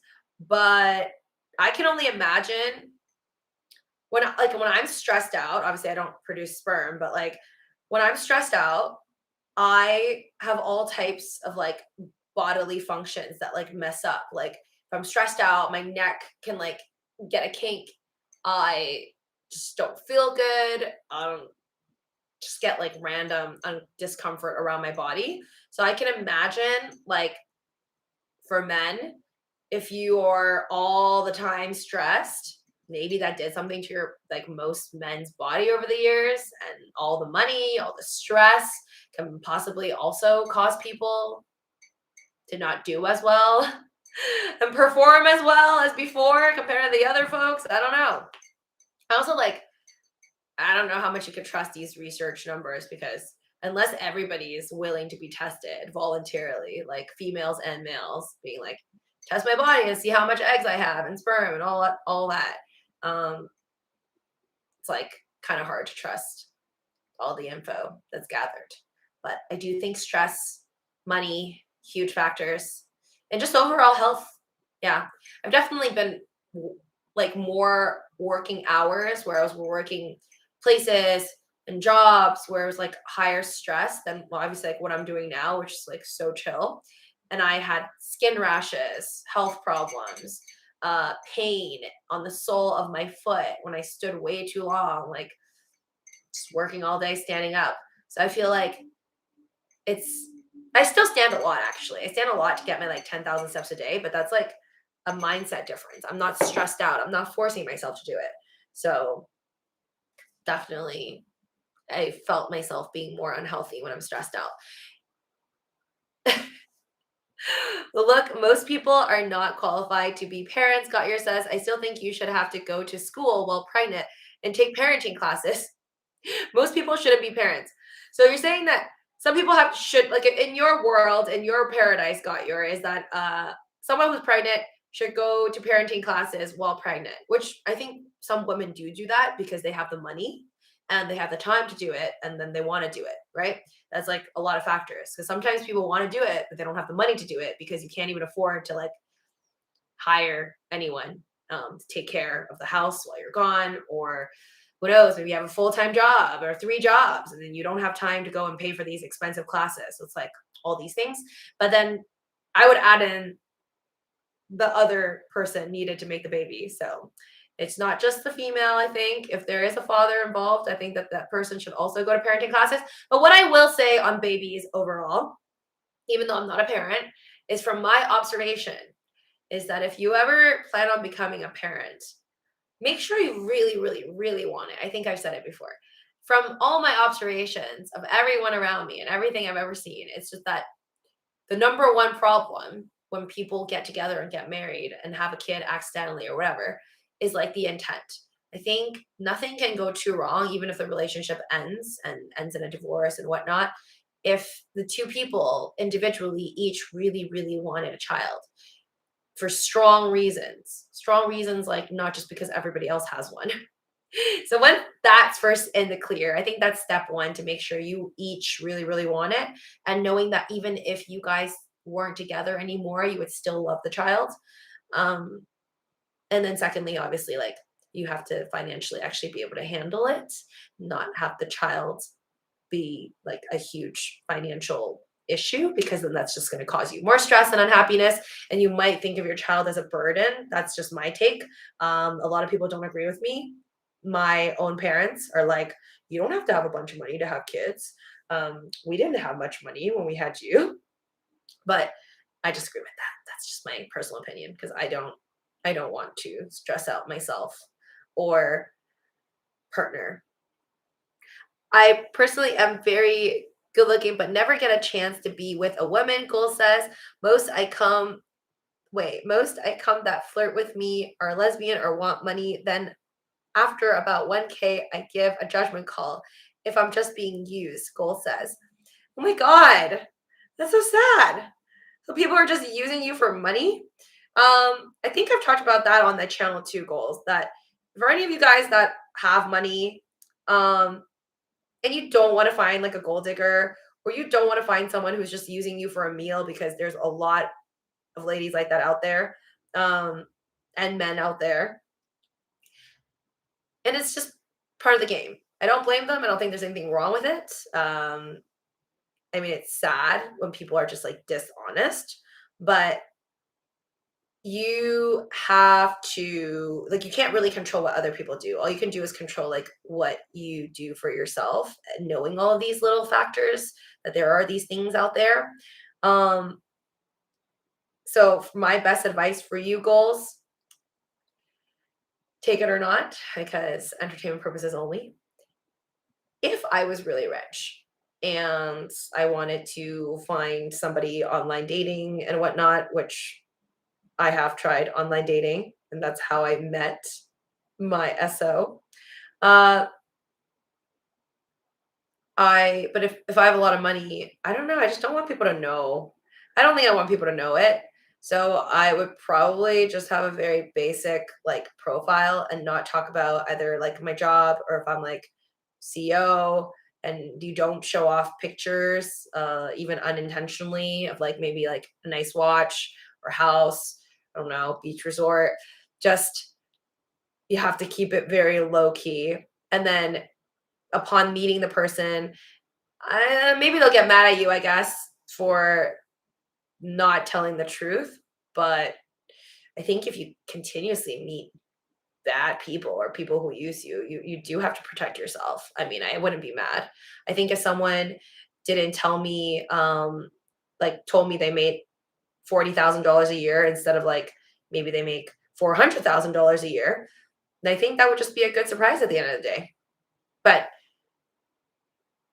Speaker 1: But I can only imagine when I'm stressed out, obviously I don't produce sperm, but like when I'm stressed out, I have all types of like bodily functions that like mess up. Like if I'm stressed out, my neck can like get a kink. I just don't feel good. Just get like random discomfort around my body. So I can imagine, like, for men, if you are all the time stressed, maybe that did something to your, like most men's body over the years, and all the money, all the stress can possibly also cause people to not do as well and perform as well as before compared to the other folks. I don't know. I also I don't know how much you could trust these research numbers, because unless everybody is willing to be tested voluntarily, like females and males being like, test my body and see how much eggs I have and sperm and all that. It's like kind of hard to trust all the info that's gathered. But I do think stress, money, huge factors, and just overall health. Yeah, I've definitely been like more working hours where I was working places and jobs where it was like higher stress than, well, obviously like what I'm doing now, which is like so chill. And I had skin rashes, health problems, pain on the sole of my foot when I stood way too long. Like just working all day, standing up. So I feel like I still stand a lot actually. I stand a lot to get my like 10,000 steps a day, but that's like a mindset difference. I'm not stressed out. I'm not forcing myself to do it. So definitely I felt myself being more unhealthy when I'm stressed out. Look, most people are not qualified to be parents. Gotyer says, I still think you should have to go to school while pregnant and take parenting classes. Most people shouldn't be parents. So you're saying that some people should like in your world, in your paradise, Gotyer, is that someone who's pregnant should go to parenting classes while pregnant, which I think some women do that because they have the money and they have the time to do it and then they want to do it, right? That's like a lot of factors because sometimes people want to do it, but they don't have the money to do it because you can't even afford to like hire anyone to take care of the house while you're gone, or who knows, maybe you have a full-time job or 3 jobs and then you don't have time to go and pay for these expensive classes. So it's like all these things. But then I would add in the other person needed to make the baby. So it's not just the female, I think. If there is a father involved, I think that that person should also go to parenting classes. But what I will say on babies overall, even though I'm not a parent, is from my observation, is that if you ever plan on becoming a parent, make sure you really, really, really want it. I think I've said it before. From all my observations of everyone around me and everything I've ever seen, it's just that the number one problem when people get together and get married and have a kid accidentally or whatever is like the intent. I think nothing can go too wrong, even if the relationship ends and ends in a divorce and whatnot, if the two people individually each really, really wanted a child for strong reasons. Strong reasons, like not just because everybody else has one. So when that's first in the clear, I think that's step one to make sure you each really, really want it. And knowing that even if you guys weren't together anymore, you would still love the child. Um, and then secondly, obviously, like you have to financially actually be able to handle it, not have the child be like a huge financial issue, because then that's just going to cause you more stress and unhappiness, and you might think of your child as a burden. That's just my take. A lot of people don't agree with me. My own parents are like, you don't have to have a bunch of money to have kids. We didn't have much money when we had you, but I disagree with that. That's just my personal opinion, because I don't want to stress out myself or partner. I personally am very good looking, but never get a chance to be with a woman. Goal says most I come that flirt with me are lesbian or want money. Then after about 1K, I give a judgment call if I'm just being used. Goal says, oh my God, that's so sad. So people are just using you for money. I think I've talked about that on the channel too, Goals, that for any of you guys that have money, and you don't want to find like a gold digger, or you don't want to find someone who's just using you for a meal, because there's a lot of ladies like that out there, and men out there, and it's just part of the game. I don't blame them. I don't think there's anything wrong with it. I mean, it's sad when people are just like dishonest, but you have to, like, you can't really control what other people do. All you can do is control like what you do for yourself, and knowing all of these little factors, that there are these things out there. um so my best advice for you, Goals, take it or not, because entertainment purposes only. If I was really rich and I wanted to find somebody online dating and whatnot, which I have tried online dating, and that's how I met my SO. Uh, but if I have a lot of money, I don't know. I just don't want people to know. I don't think I want people to know it. So I would probably just have a very basic like profile and not talk about either like my job, or if I'm like CEO, and you don't show off pictures, even unintentionally, of like maybe like a nice watch or house, I don't know, beach resort. Just, you have to keep it very low key. And then upon meeting the person, maybe they'll get mad at you, I guess, for not telling the truth. But I think if you continuously meet bad people or people who use you. You do have to protect yourself. I mean, I wouldn't be mad. I think if someone didn't tell me, like told me they made $40,000 a year instead of like maybe they make $400,000 a year, and I think that would just be a good surprise at the end of the day. But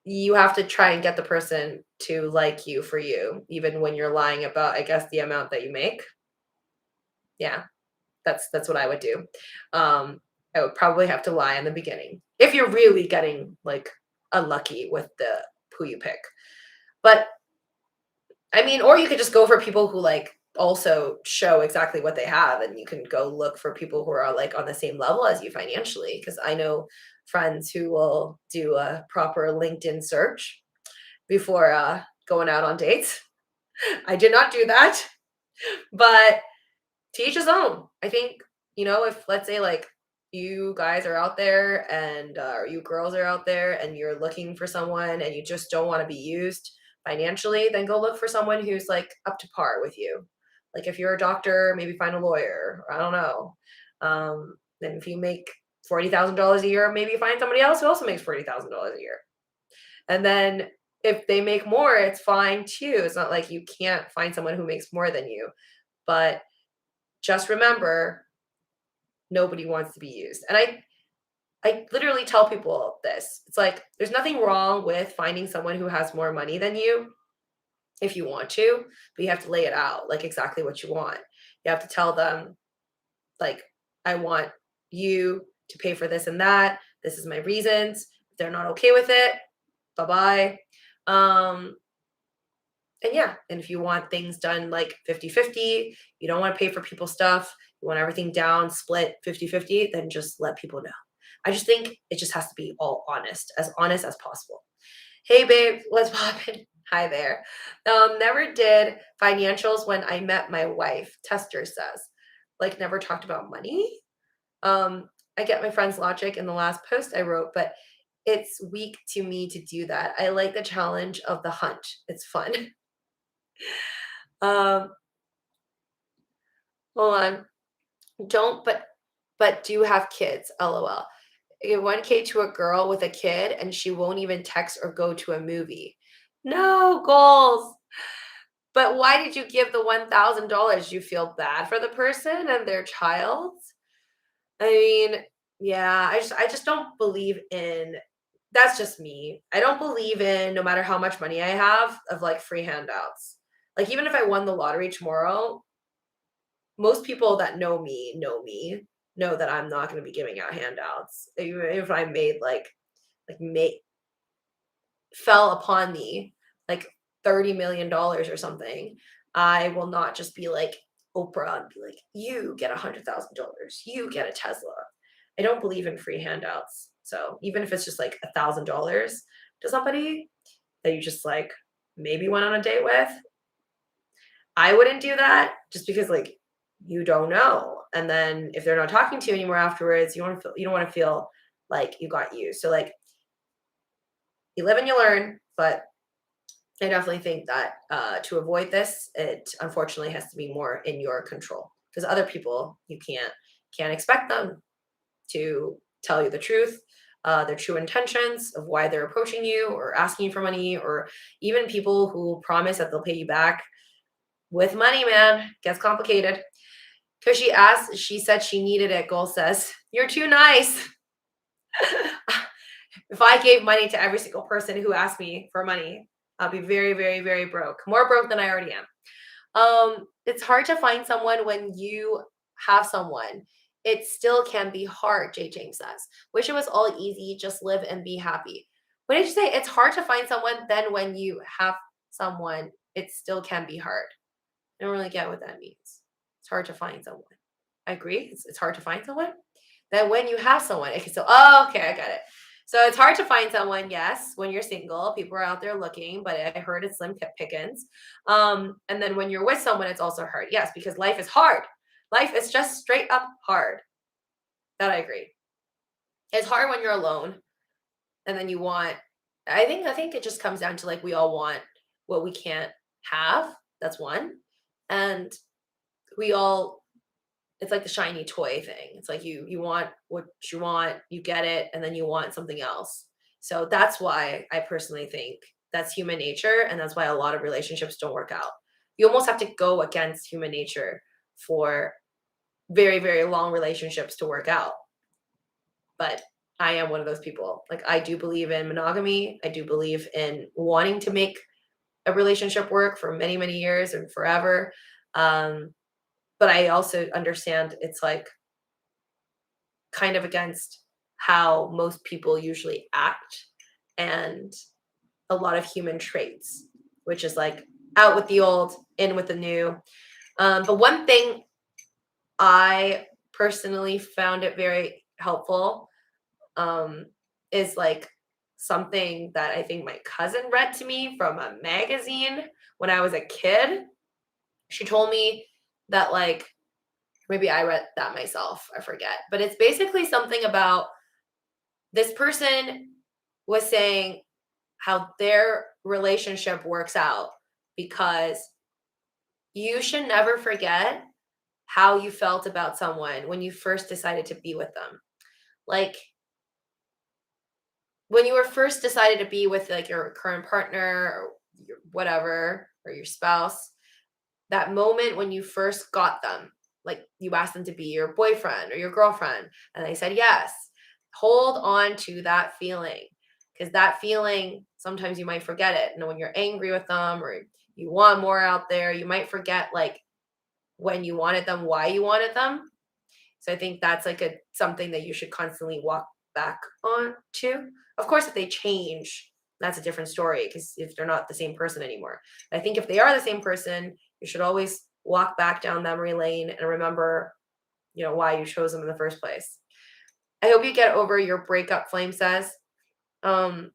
Speaker 1: you have to try and get the person to like you for you, even when you're lying about, I guess, the amount that you make. Yeah, that's what I would do. I would probably have to lie in the beginning if you're really getting like unlucky with the who you pick. But I mean, or you could just go for people who like also show exactly what they have, and you can go look for people who are like on the same level as you financially. Because I know friends who will do a proper LinkedIn search before going out on dates. I did not do that, but to each his own. I think, if let's say like you guys are out there and or you girls are out there and you're looking for someone and you just don't want to be used financially, then go look for someone who's like up to par with you. Like if you're a doctor, maybe find a lawyer. Or I don't know. Then if you make $40,000 a year, maybe find somebody else who also makes $40,000 a year. And then if they make more, it's fine too. It's not like you can't find someone who makes more than you. But just remember, nobody wants to be used. And I literally tell people this. It's like there's nothing wrong with finding someone who has more money than you if you want to, but you have to lay it out like exactly what you want. You have to tell them like I want you to pay for this and that. This is my reasons. If they're not okay with it, bye-bye. And yeah, and if you want things done like 50-50, you don't want to pay for people's stuff, you want everything down, split 50-50, then just let people know. I just think it just has to be all honest as possible. Hey babe, what's poppin'? Hi there. Never did financials when I met my wife, Tester says. Like never talked about money. I get my friend's logic in the last post I wrote, but it's weak to me to do that. I like the challenge of the hunt. It's fun. Um, hold on. Don't but do have kids. LOL. I give 1K to a girl with a kid and she won't even text or go to a movie. No goals. But why did you give the $1,000? You feel bad for the person and their child? I mean, yeah, I just don't believe in that's just me. I don't believe in no matter how much money I have of like free handouts. Like even if I won the lottery tomorrow, most people that know that I'm not going to be giving out handouts. Even if I made like make fell upon me like $30 million or something, I will not just be like Oprah and be like, you get $100,000, you get a Tesla. I don't believe in free handouts. So even if it's just like $1,000 to somebody that you just like maybe went on a date with, I wouldn't do that just because like you don't know. And then if they're not talking to you anymore afterwards, you don't want to feel like you got used. So like you live and you learn, but I definitely think that to avoid this, it unfortunately has to be more in your control because other people you can't expect them to tell you the truth, their true intentions of why they're approaching you or asking you for money, or even people who promise that they'll pay you back with money. Man, gets complicated. Because she said she needed it. Goal says, you're too nice. If I gave money to every single person who asked me for money, I'll be very, very, very broke. More broke than I already am. It's hard to find someone when you have someone. It still can be hard, Jay James says. Wish it was all easy, just live and be happy. What did you say? It's hard to find someone, then when you have someone, it still can be hard. I don't really get what that means. It's hard to find someone. I agree. It's hard to find someone. Then when you have someone, it can still, oh, okay, I got it. So it's hard to find someone, yes, when you're single. People are out there looking, but I heard it's slim pickings. And then when you're with someone, it's also hard. Yes, because life is hard. Life is just straight up hard. That I agree. It's hard when you're alone. And then you want, I think it just comes down to like we all want what we can't have. That's one. And we all it's like the shiny toy thing. It's like you want what you want, you get it, and then you want something else. So that's why I personally think that's human nature, and that's why a lot of relationships don't work out. You almost have to go against human nature for very, very long relationships to work out. But I am one of those people. Like, I do believe in monogamy. I do believe in wanting to make a relationship work for many, many years and forever. But I also understand it's like kind of against how most people usually act and a lot of human traits, which is like out with the old, in with the new. But one thing I personally found it very helpful is like something that I think my cousin read to me from a magazine when I was a kid. She told me that, like, maybe I read that myself, I forget. But it's basically something about this person was saying how their relationship works out because you should never forget how you felt about someone when you first decided to be with them. Like, when you were first decided to be with like your current partner or your whatever, or your spouse, that moment when you first got them, like you asked them to be your boyfriend or your girlfriend and they said yes, hold on to that feeling, because that feeling, sometimes you might forget it. And when you're angry with them or you want more out there, you might forget like when you wanted them, why you wanted them. So I think that's like something that you should constantly walk back on to. Of course, if they change, that's a different story, because if they're not the same person anymore. I think if they are the same person, you should always walk back down memory lane and remember, why you chose them in the first place. I hope you get over your breakup, Flame says. I'm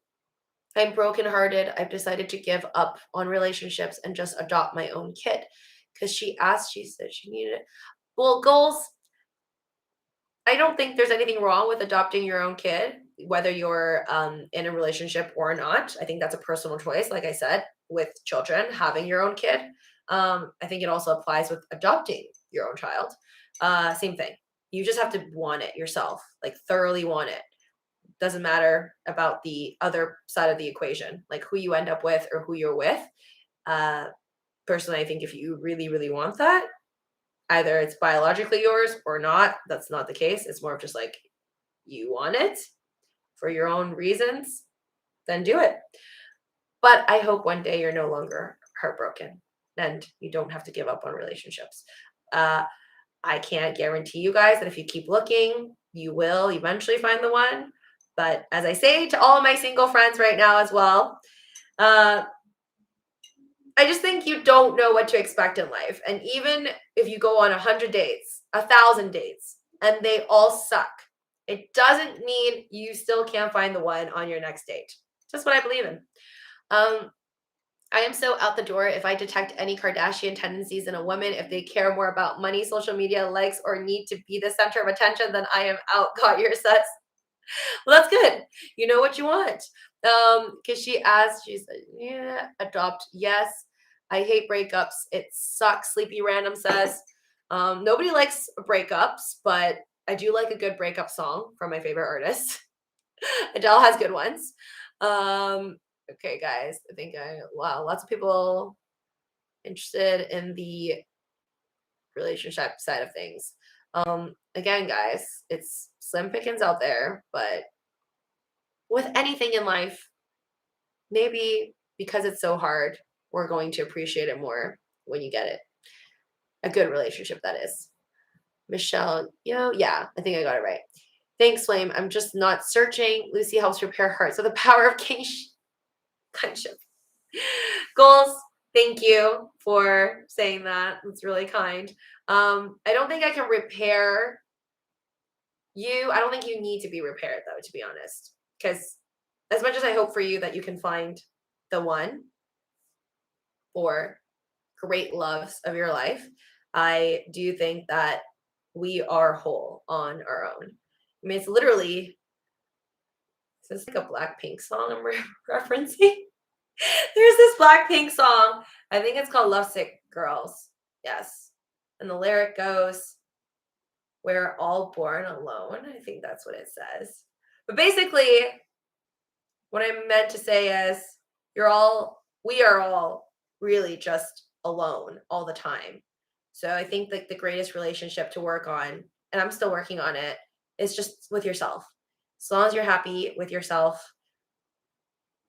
Speaker 1: brokenhearted. I've decided to give up on relationships and just adopt my own kid. Because she said she needed it. Well, goals, I don't think there's anything wrong with adopting your own kid, whether you're in a relationship or not. I think that's a personal choice. Like I said, with children, having your own kid. I think it also applies with adopting your own child. Same thing. You just have to want it yourself, like thoroughly want it. Doesn't matter about the other side of the equation, like who you end up with or who you're with. Personally, I think if you really, really want that, either it's biologically yours or not. That's not the case. It's more of just like you want it for your own reasons, then do it. But I hope one day you're no longer heartbroken and you don't have to give up on relationships. I can't guarantee you guys that if you keep looking, you will eventually find the one. But as I say to all of my single friends right now as well, I just think you don't know what to expect in life. And even if you go on 100 dates, 1,000 dates, and they all suck, it doesn't mean you still can't find the one on your next date. Just what I believe in. I am so out the door if I detect any Kardashian tendencies in a woman. If they care more about money, social media, likes, or need to be the center of attention, then I am out. Got your sets. Well, that's good. You know what you want. Because she said, yeah, adopt. Yes. I hate breakups. It sucks. Sleepy Random says, nobody likes breakups, but I do like a good breakup song from my favorite artist. Adele has good ones. Okay, guys, I think lots of people interested in the relationship side of things. Again, guys, it's slim pickings out there, but with anything in life, maybe because it's so hard, we're going to appreciate it more when you get it. A good relationship, that is. Michelle, yeah, I think I got it right. Thanks, Flame. I'm just not searching. Lucy helps repair hearts. So the power of kinship. Goals, thank you for saying that. It's really kind. I don't think I can repair you. I don't think you need to be repaired, though, to be honest. Because as much as I hope for you that you can find the one or great loves of your life, I do think that we are whole on our own. I mean, it's literally, is this like a Blackpink song I'm referencing? There's this Blackpink song. I think it's called Lovesick Girls. Yes. And the lyric goes, we're all born alone. I think that's what it says. But basically, what I meant to say is we are all really just alone all the time. So I think like the greatest relationship to work on, and I'm still working on it, is just with yourself. As long as you're happy with yourself,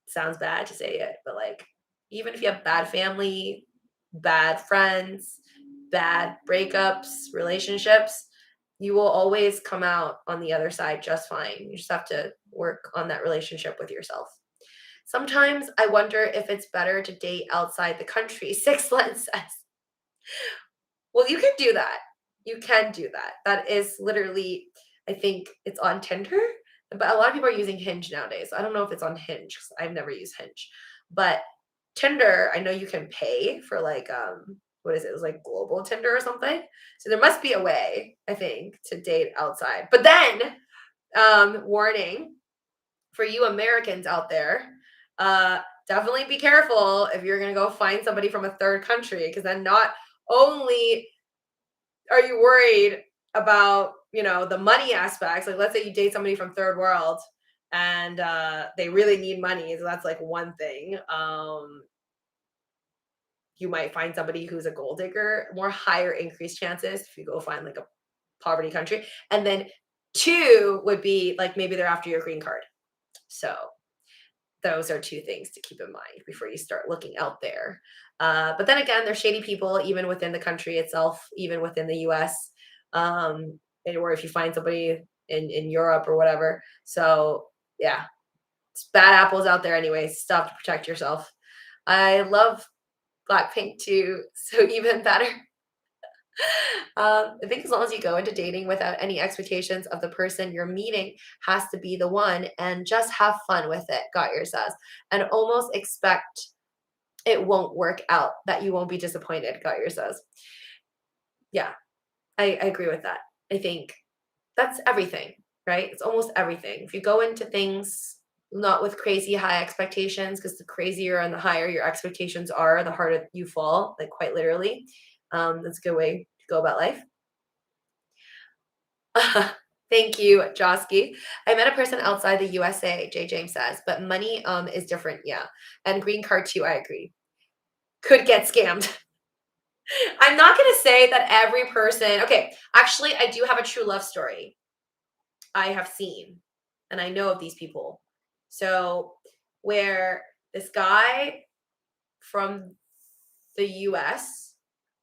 Speaker 1: sounds bad to say it, but like even if you have bad family, bad friends, bad breakups, relationships, you will always come out on the other side just fine. You just have to work on that relationship with yourself. Sometimes I wonder if it's better to date outside the country, Six Lens says. Well, you can do that. You can do that. That is literally, I think it's on Tinder, but a lot of people are using Hinge nowadays. I don't know if it's on Hinge 'cause I've never used Hinge. But Tinder, I know you can pay for like what is it? It was like global Tinder or something. So there must be a way, I think, to date outside. But then, warning for you Americans out there, definitely be careful if you're gonna go find somebody from a third country, because then not only are you worried about, the money aspects, like let's say you date somebody from third world and they really need money, so that's like one thing. You might find somebody who's a gold digger, more higher increased chances if you go find like a poverty country. And then two would be like maybe they're after your green card. So those are two things to keep in mind before you start looking out there. But then again, there's shady people even within the country itself, even within the US, or if you find somebody in Europe or whatever. So yeah, it's bad apples out there anyway. Stuff to protect yourself. I love Blackpink too, so even better. I think as long as you go into dating without any expectations of the person you're meeting has to be the one and just have fun with it, Gottyer says, and almost expect it won't work out, that you won't be disappointed, Gottyer says. Yeah, I agree with that. I think that's everything, right? It's almost everything. If you go into things not with crazy high expectations, because the crazier and the higher your expectations are, the harder you fall, like quite literally. That's a good way to go about life. Thank you, Josky. I met a person outside the USA, J. James says, but money is different, yeah. And green card too, I agree. Could get scammed. I'm not gonna say that every person, okay, actually I do have a true love story I have seen, and I know of these people. So where this guy from the US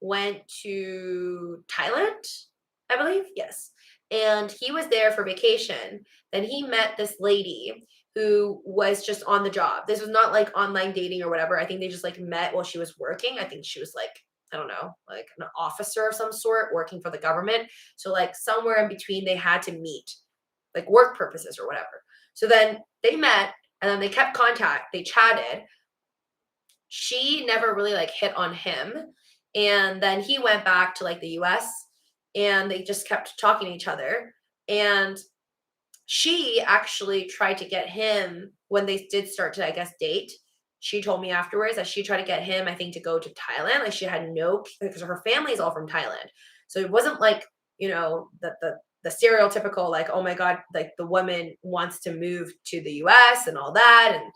Speaker 1: went to Thailand, I believe. Yes. And he was there for vacation. Then he met this lady who was just on the job. This was not like online dating or whatever. I think they just like met while she was working. I think she was like, I don't know, like an officer of some sort working for the government. So like somewhere in between they had to meet, like work purposes or whatever. So then they met and then they kept contact. They chatted. She never really like hit on him. And then he went back to like the US and they just kept talking to each other. And she actually tried to get him when they did start to, I guess, date. She told me afterwards that she tried to get him, I think, to go to Thailand. Like she had no, because her family's all from Thailand. So it wasn't like, the stereotypical, like, oh my God, like the woman wants to move to the US and all that. And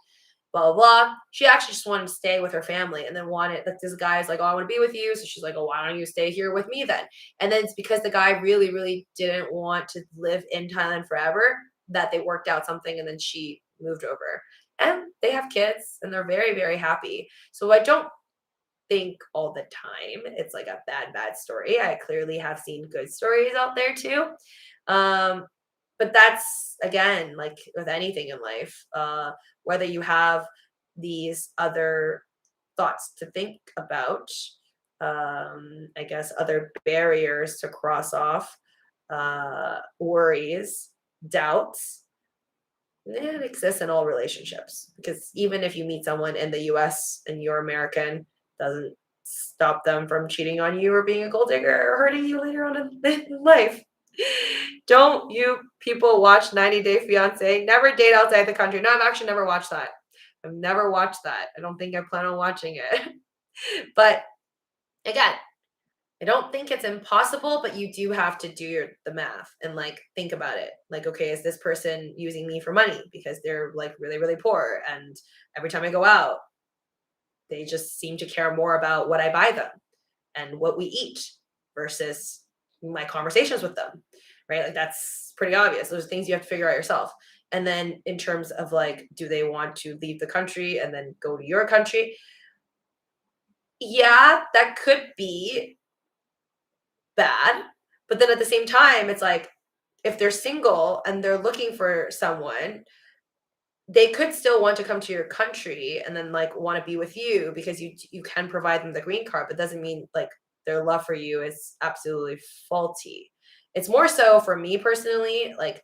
Speaker 1: blah, blah, blah. She actually just wanted to stay with her family and then wanted, like, this guy's like, oh, I want to be with you. So she's like, oh, why don't you stay here with me then? And then it's because the guy really, really didn't want to live in Thailand forever that they worked out something and then she moved over. And they have kids and they're very, very happy. So I don't think all the time it's like a bad story. I clearly have seen good stories out there too. But that's again, like with anything in life, whether you have these other thoughts to think about, I guess other barriers to cross off, worries, doubts, it exists in all relationships, because even if you meet someone in the US and you're American, doesn't stop them from cheating on you or being a gold digger or hurting you later on in life. Don't you people watch 90 Day Fiance? Never date outside the country. No, I've actually never watched that. I've never watched that. I don't think I plan on watching it. But again, I don't think it's impossible, but you do have to do the math and like think about it. Like, okay, is this person using me for money because they're like really, really poor? And every time I go out, they just seem to care more about what I buy them and what we eat versus my conversations with them, right? Like, that's pretty obvious. Those are things you have to figure out yourself. And then in terms of like, do they want to leave the country and then go to your country? Yeah, that could be bad. But then at the same time, it's like, if they're single and they're looking for someone, they could still want to come to your country and then like want to be with you because you can provide them the green card, but doesn't mean like their love for you is absolutely faulty. It's more so for me personally, like,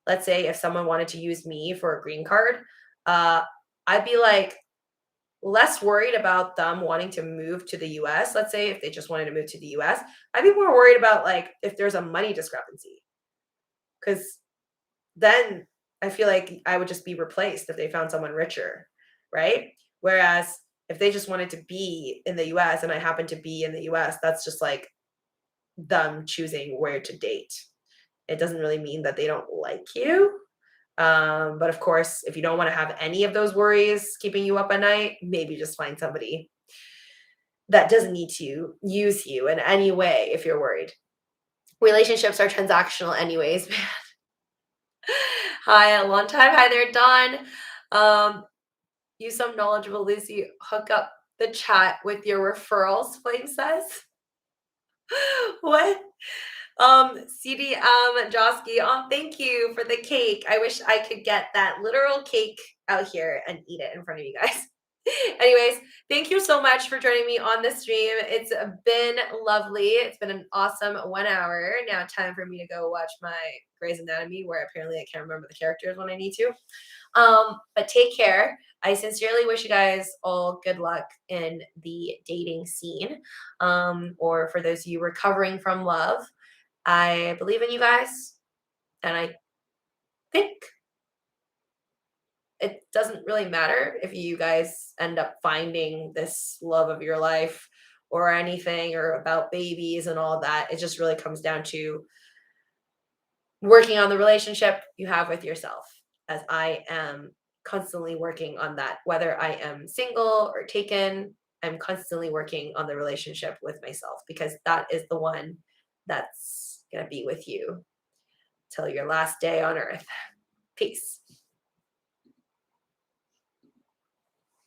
Speaker 1: let's say if someone wanted to use me for a green card, uh I'd be like less worried about them wanting to move to the US. Let's say if they just wanted to move to the US, I'd be more worried about like if there's a money discrepancy, because then I feel like I would just be replaced if they found someone richer, right? Whereas if they just wanted to be in the US and I happen to be in the US, that's just like them choosing where to date. It doesn't really mean that they don't like you. But of course, if you don't want to have any of those worries keeping you up at night, maybe just find somebody that doesn't need to use you in any way if you're worried. Relationships are transactional, anyways. Hi, a long time. Hi there, Don. You some knowledgeable Lucy. Hook up the chat with your referrals, Flame says. What? CDM Josky, thank you for the cake. I wish I could get that literal cake out here and eat it in front of you guys. Anyways, thank you so much for joining me on the stream. It's been lovely. It's been an awesome 1 hour. Now time for me to go watch my Grey's Anatomy, where apparently I can't remember the characters when I need to. But take care. I sincerely wish you guys all good luck in the dating scene. Or for those of you recovering from love, I believe in you guys. And I think it doesn't really matter if you guys end up finding this love of your life or anything, or about babies and all that. It just really comes down to working on the relationship you have with yourself, as I am constantly working on that. Whether I am single or taken, I'm constantly working on the relationship with myself, because that is the one that's going to be with you till your last day on earth. Peace.